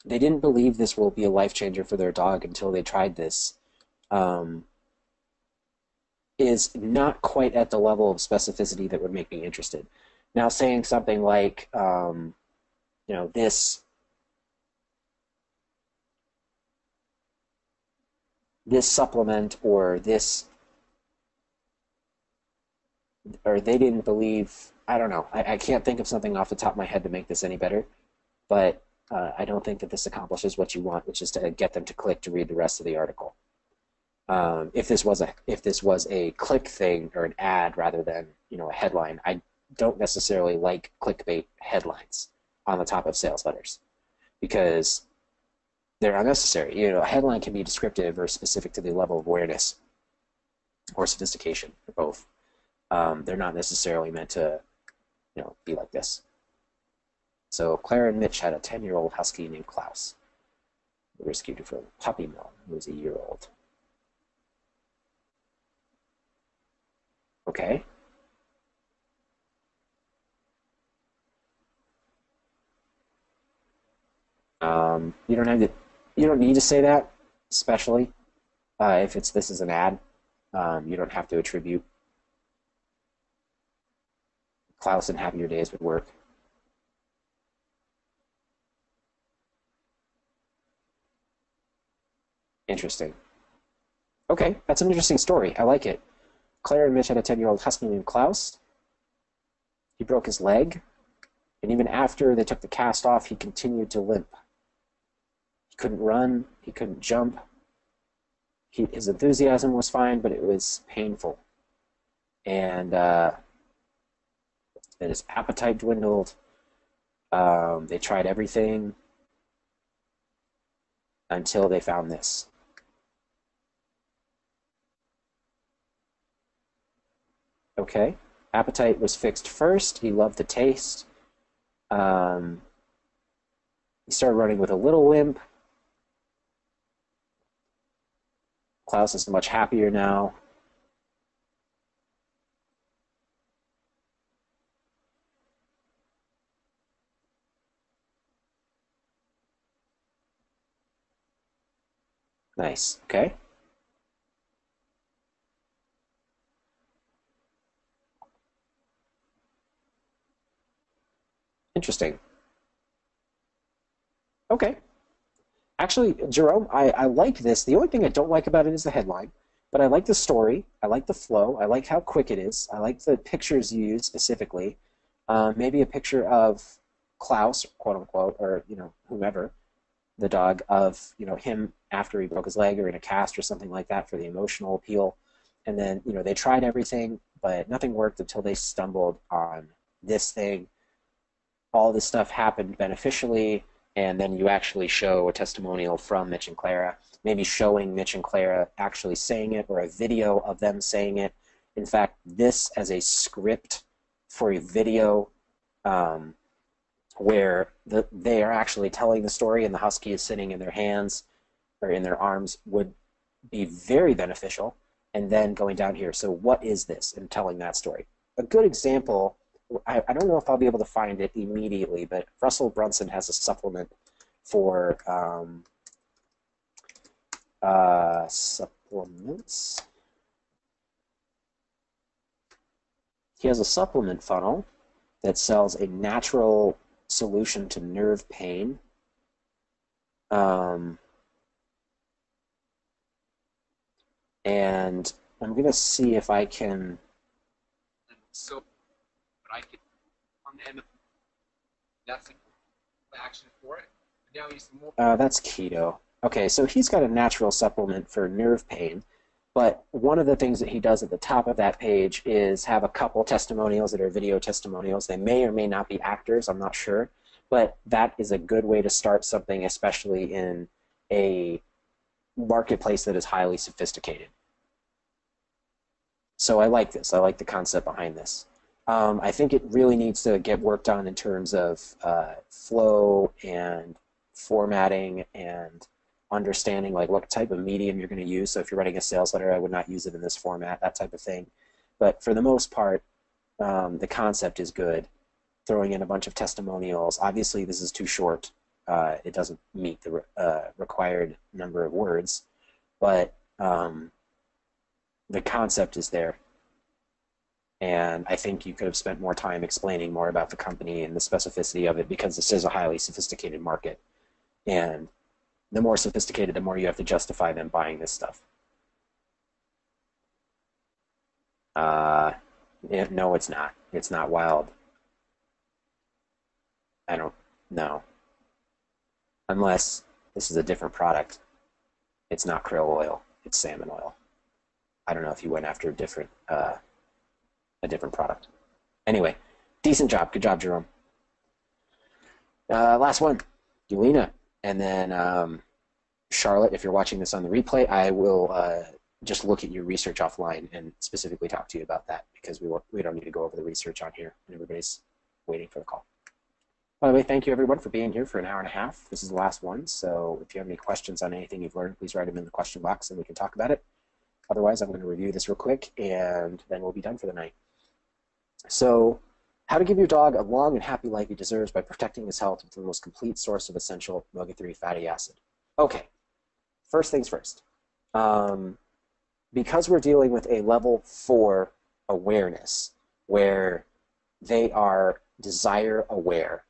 Speaker 1: they didn't believe this will be a life changer for their dog until they tried this. Is not quite at the level of specificity that would make me interested. Now, saying something like, this supplement or this, or they didn't believe, I don't know. I can't think of something off the top of my head to make this any better, but I don't think that this accomplishes what you want, which is to get them to click to read the rest of the article. If this was a click thing or an ad rather than a headline, I don't necessarily like clickbait headlines on the top of sales letters because they're unnecessary. A headline can be descriptive or specific to the level of awareness or sophistication, or both. They're not necessarily meant to be like this. So Clara and Mitch had a 10-year-old husky named Klaus. They rescued him from a puppy mill who was a year old. Okay. You don't need to say that, especially if this is an ad. You don't have to attribute Klaus and happier days would work. Interesting. Okay, that's an interesting story. I like it. Claire and Mitch had a 10-year-old husky named Klaus. He broke his leg, and even after they took the cast off, he continued to limp. He couldn't run, he couldn't jump. His enthusiasm was fine, but it was painful. And his appetite dwindled. They tried everything until they found this. Okay, appetite was fixed first. He loved the taste. He started running with a little limp. Klaus is much happier now. Nice, okay. Interesting. Okay. Actually, Jerome, I like this. The only thing I don't like about it is the headline, but I like the story. I like the flow. I like how quick it is. I like the pictures you use specifically. Maybe a picture of Klaus, quote unquote, or whomever, the dog, of him after he broke his leg or in a cast or something like that for the emotional appeal. And then they tried everything, but nothing worked until they stumbled on this thing. All this stuff happened beneficially, and then you actually show a testimonial from Mitch and Clara, maybe showing Mitch and Clara actually saying it, or a video of them saying it. In fact, this as a script for a video where they are actually telling the story and the husky is sitting in their hands or in their arms would be very beneficial. And then going down here, so what is this, and telling that story. A good example, I don't know if I'll be able to find it immediately, but Russell Brunson has a supplement for supplements. He has a supplement funnel that sells a natural solution to nerve pain. And I'm going to see if I can...
Speaker 2: So, but I can, on the end of that's the action for it. Now he's more.
Speaker 1: That's keto. Okay, so he's got a natural supplement for nerve pain, but one of the things that he does at the top of that page is have a couple testimonials that are video testimonials. They may or may not be actors, I'm not sure, but that is a good way to start something, especially in a marketplace that is highly sophisticated. So I like this. I like the concept behind this. I think it really needs to get worked on in terms of flow and formatting and understanding like what type of medium you're going to use. So if you're writing a sales letter, I would not use it in this format, that type of thing. But for the most part, the concept is good. Throwing in a bunch of testimonials. Obviously, this is too short. It doesn't meet the required number of words, but the concept is there. And I think you could have spent more time explaining more about the company and the specificity of it, because this is a highly sophisticated market. And the more sophisticated, the more you have to justify them buying this stuff. No, it's not. It's not wild. I don't know. Unless this is a different product. It's not krill oil. It's salmon oil. I don't know if you went after a different product. Anyway, decent job. Good job, Jerome. Last one, Yulina. And then Charlotte, if you're watching this on the replay, I will just look at your research offline and specifically talk to you about that, because we don't need to go over the research on here, and everybody's waiting for the call. By the way, thank you everyone for being here for an hour and a half. This is the last one, so if you have any questions on anything you've learned, please write them in the question box and we can talk about it. Otherwise, I'm going to review this real quick and then we'll be done for the night. So, how to give your dog a long and happy life he deserves by protecting his health with the most complete source of essential omega-3 fatty acid. Okay, first things first. Because we're dealing with a level 4 awareness, where they are desire aware,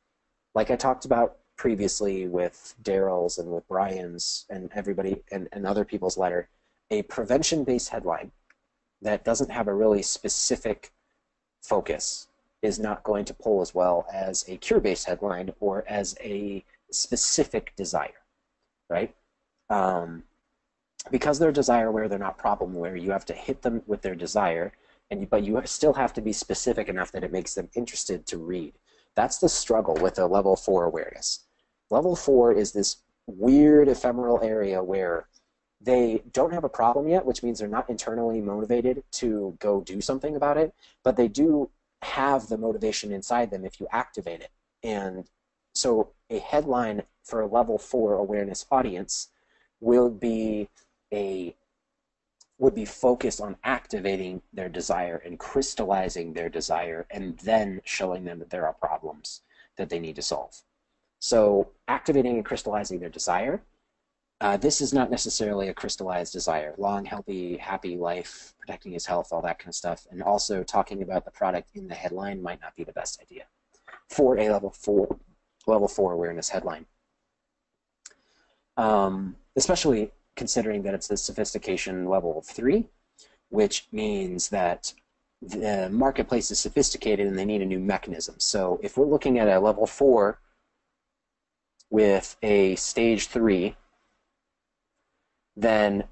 Speaker 1: like I talked about previously with Daryl's and with Brian's and everybody and other people's letter, a prevention-based headline that doesn't have a really specific focus is not going to pull as well as a cure-based headline or as a specific desire, right? Because they're desire aware, they're not problem aware. You have to hit them with their desire, but you still have to be specific enough that it makes them interested to read. That's the struggle with a level 4 awareness. Level 4 is this weird ephemeral area where they don't have a problem yet, which means they're not internally motivated to go do something about it, but they do have the motivation inside them if you activate it. And so a headline for a level 4 awareness audience would be focused on activating their desire and crystallizing their desire, and then showing them that there are problems that they need to solve. So activating and crystallizing their desire, this is not necessarily a crystallized desire. Long, healthy, happy life, protecting his health, all that kind of stuff. And also talking about the product in the headline might not be the best idea for a level 4 awareness headline. Especially considering that it's the sophistication level of 3, which means that the marketplace is sophisticated and they need a new mechanism. So if we're looking at a level 4 with a stage 3, then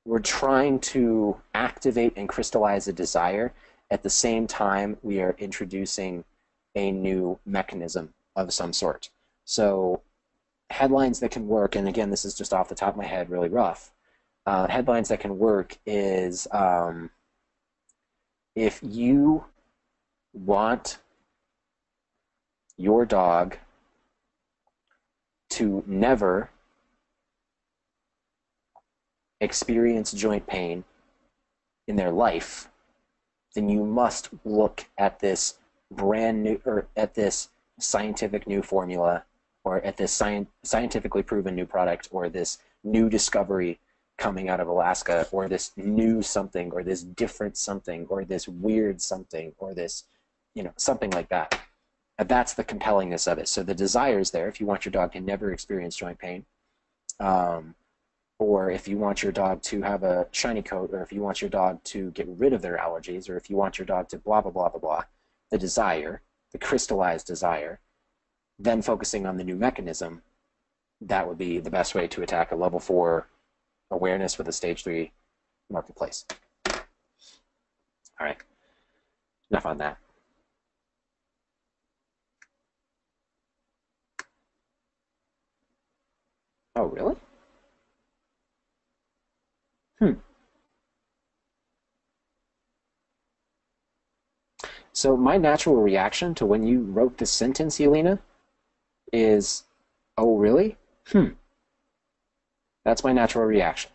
Speaker 1: we're trying to activate and crystallize a desire. At the same time, we are introducing a new mechanism of some sort. So headlines that can work, and again, this is just off the top of my head, really rough. Headlines that can work is if you want your dog to never experience joint pain in their life, then you must look at this brand new, or at this scientific new formula, or at this scientifically proven new product, or this new discovery coming out of Alaska, or this new something, or this different something, or this weird something, or this, something like that. And that's the compellingness of it. So the desire is there. If you want your dog to never experience joint pain, or if you want your dog to have a shiny coat, or if you want your dog to get rid of their allergies, or if you want your dog to blah, blah, blah, blah, blah, the desire, the crystallized desire, then focusing on the new mechanism, that would be the best way to attack a level 4 awareness with a stage 3 marketplace. All right, enough on that. Oh, really? So my natural reaction to when you wrote this sentence, Yelena, is, oh, really? That's my natural reaction.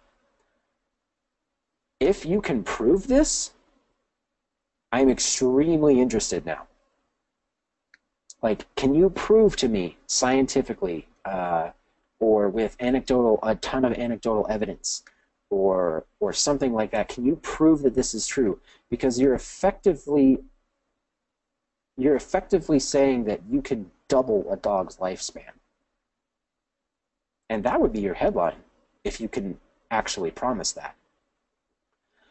Speaker 1: If you can prove this, I'm extremely interested now. Like, can you prove to me scientifically or with a ton of anecdotal evidence or something like that? Can you prove that this is true? Because you're effectively saying that you can double a dog's lifespan. And that would be your headline if you can actually promise that.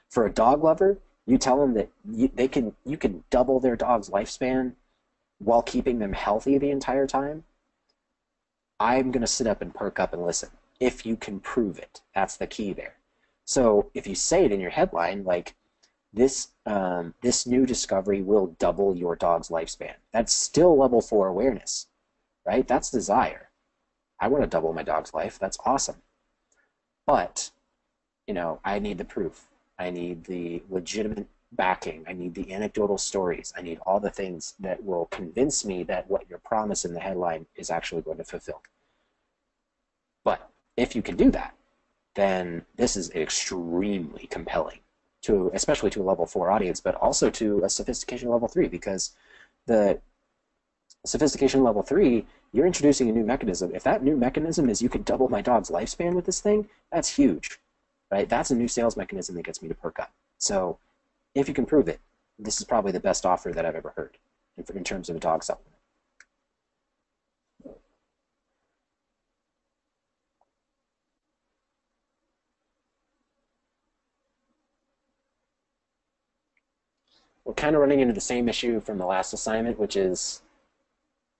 Speaker 1: For a dog lover, you tell them that you can double their dog's lifespan while keeping them healthy the entire time. I'm going to sit up and perk up and listen. If you can prove it, that's the key there. So if you say it in your headline, like, this new discovery will double your dog's lifespan, that's still level 4 awareness, right? That's desire. I want to double my dog's life. That's awesome. But, I need the proof. I need the legitimate backing. I need the anecdotal stories. I need all the things that will convince me that what your promise in the headline is actually going to fulfill. But if you can do that, then this is extremely compelling, especially to a level 4 audience, but also to a sophistication level 3, because the sophistication level 3, you're introducing a new mechanism. If that new mechanism is you can double my dog's lifespan with this thing, that's huge, right? That's a new sales mechanism that gets me to perk up. So if you can prove it, this is probably the best offer that I've ever heard in terms of a dog supplement. We're kind of running into the same issue from the last assignment, which is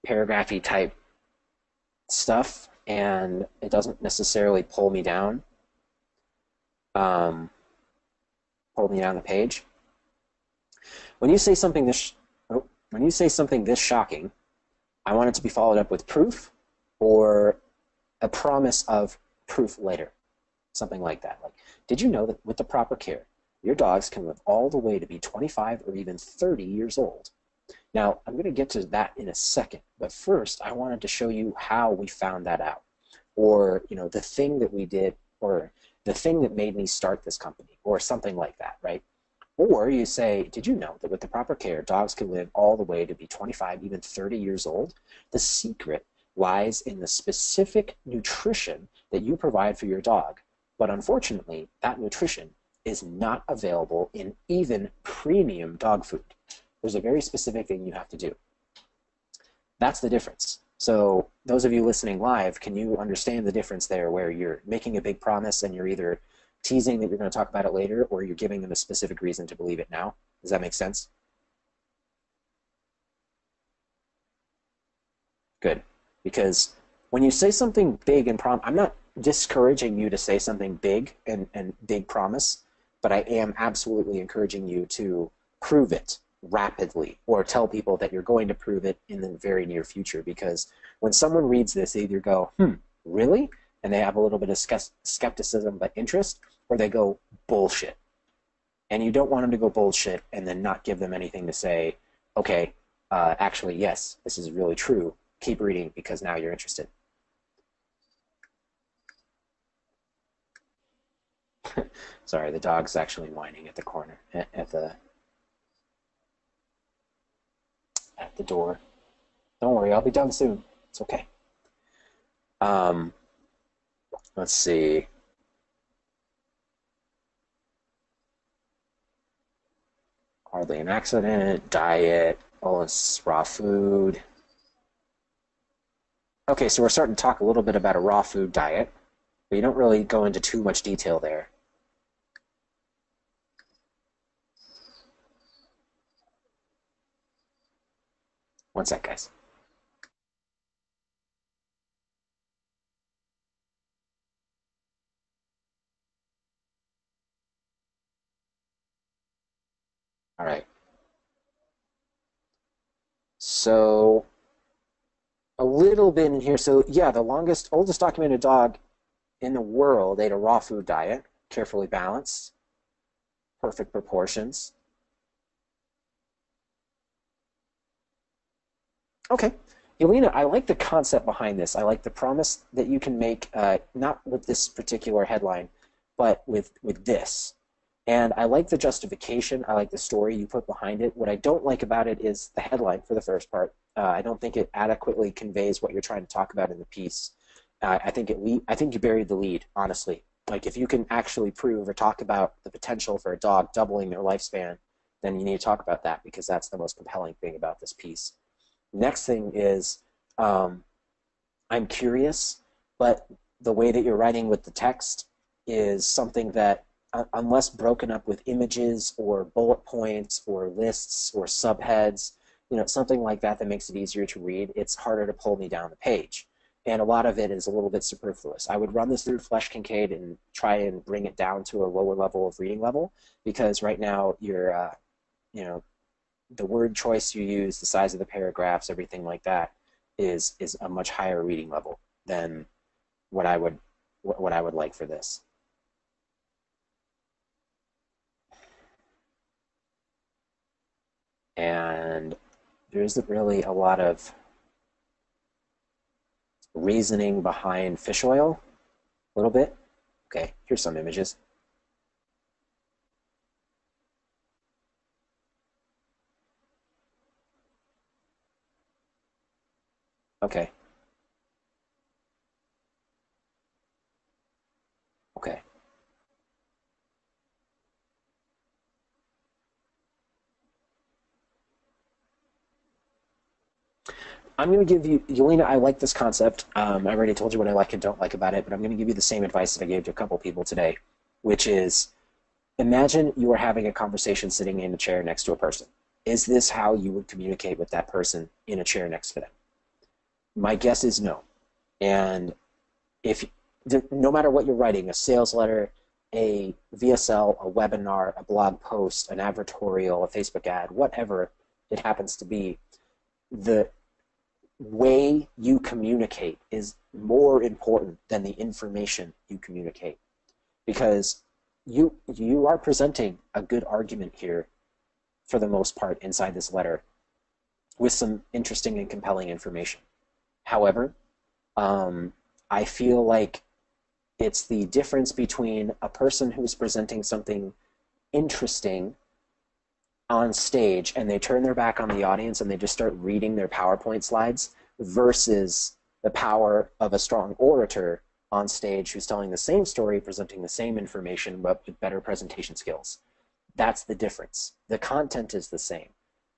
Speaker 1: paragraphy type stuff, and it doesn't necessarily pull me down the page. When you say something this shocking, I want it to be followed up with proof or a promise of proof later, something like that. Like, did you know that with the proper care, your dogs can live all the way to be 25 or even 30 years old? Now, I'm going to get to that in a second, but first I wanted to show you how we found that out, or the thing that we did, or the thing that made me start this company, or something like that, right? Or you say, did you know that with the proper care, dogs can live all the way to be 25, even 30 years old? The secret lies in the specific nutrition that you provide for your dog, but unfortunately, that nutrition is not available in even premium dog food. There's a very specific thing you have to do. That's the difference. So those of you listening live, can you understand the difference there, where you're making a big promise and you're either teasing that you're going to talk about it later, or you're giving them a specific reason to believe it now? Does that make sense? Good. Because when you say something big and I'm not discouraging you to say something big and big promise, but I am absolutely encouraging you to prove it rapidly, or tell people that you're going to prove it in the very near future. Because when someone reads this, they either go, really? And they have a little bit of skepticism but interest, or they go, bullshit. And you don't want them to go bullshit and then not give them anything to say, okay, actually, yes, this is really true. Keep reading because now you're interested. Sorry, the dog's actually whining at the corner, at the door. Don't worry, I'll be done soon. It's okay. Let's see. Hardly an accident, diet, all this raw food. Okay, so we're starting to talk a little bit about a raw food diet, but you don't really go into too much detail there. One sec, guys. All right. So a little bit in here. So yeah, the oldest documented dog in the world ate a raw food diet, carefully balanced, perfect proportions. Okay. Yelena, I like the concept behind this. I like the promise that you can make, not with this particular headline, but with this. And I like the justification. I like the story you put behind it. What I don't like about it is the headline for the first part. I don't think it adequately conveys what you're trying to talk about in the piece. I think you buried the lead, honestly. Like, if you can actually prove or talk about the potential for a dog doubling their lifespan, then you need to talk about that, because that's the most compelling thing about this piece. Next thing is, I'm curious, but the way that you're writing with the text is something that, unless broken up with images or bullet points or lists or subheads, something like that that makes it easier to read, it's harder to pull me down the page. And a lot of it is a little bit superfluous. I would run this through Flesh Kincaid and try and bring it down to a lower level of reading level, because right now you're, the word choice you use, the size of the paragraphs, everything like that is a much higher reading level than what I would like for this. And there isn't really a lot of reasoning behind fish oil. A little bit. Okay, here's some images. Okay. Okay. I'm going to give you, Yelena, I like this concept. I already told you what I like and don't like about it, but I'm going to give you the same advice that I gave to a couple people today, which is, imagine you are having a conversation sitting in a chair next to a person. Is this how you would communicate with that person in a chair next to them? My guess is no. And no matter what you're writing, a sales letter, a VSL, a webinar, a blog post, an advertorial, a Facebook ad, whatever it happens to be, the way you communicate is more important than the information you communicate, because you are presenting a good argument here for the most part inside this letter with some interesting and compelling information. However, I feel like it's the difference between a person who's presenting something interesting on stage and they turn their back on the audience and they just start reading their PowerPoint slides, versus the power of a strong orator on stage who's telling the same story, presenting the same information, but with better presentation skills. That's the difference. The content is the same,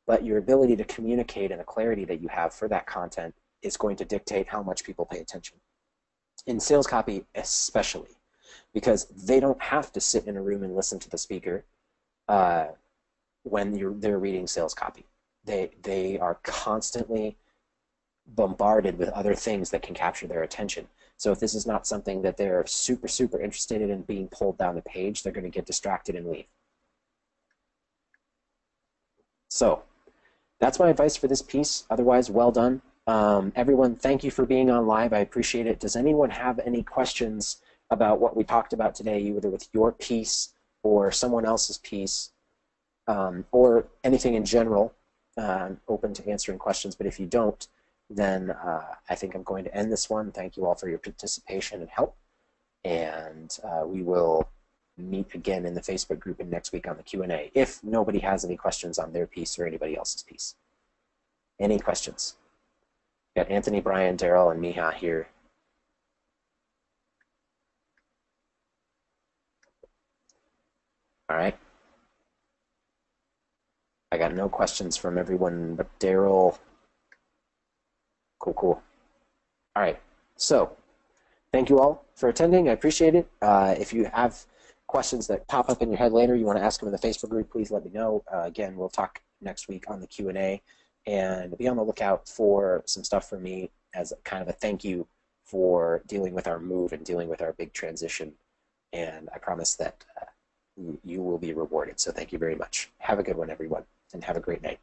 Speaker 1: but your ability to communicate and the clarity that you have for that content is going to dictate how much people pay attention. In sales copy especially, because they don't have to sit in a room and listen to the speaker when they're reading sales copy. They are constantly bombarded with other things that can capture their attention. So if this is not something that they're super, super interested in being pulled down the page, they're going to get distracted and leave. So that's my advice for this piece. Otherwise, well done. Everyone, thank you for being on live. I appreciate it. Does anyone have any questions about what we talked about today, either with your piece or someone else's piece, or anything in general? I'm open to answering questions, but if you don't, then I think I'm going to end this one. Thank you all for your participation and help, and we will meet again in the Facebook group and next week on the Q&A, if nobody has any questions on their piece or anybody else's piece. Any questions? Got Anthony, Brian, Daryl, and Miha here. All right. I got no questions from everyone but Daryl. Cool, cool. All right. So thank you all for attending. I appreciate it. If you have questions that pop up in your head later, you want to ask them in the Facebook group, please let me know. Again, we'll talk next week on the Q&A, and be on the lookout for some stuff from me as kind of a thank you for dealing with our move and dealing with our big transition. And I promise that you will be rewarded. So thank you very much. Have a good one, everyone, and have a great night.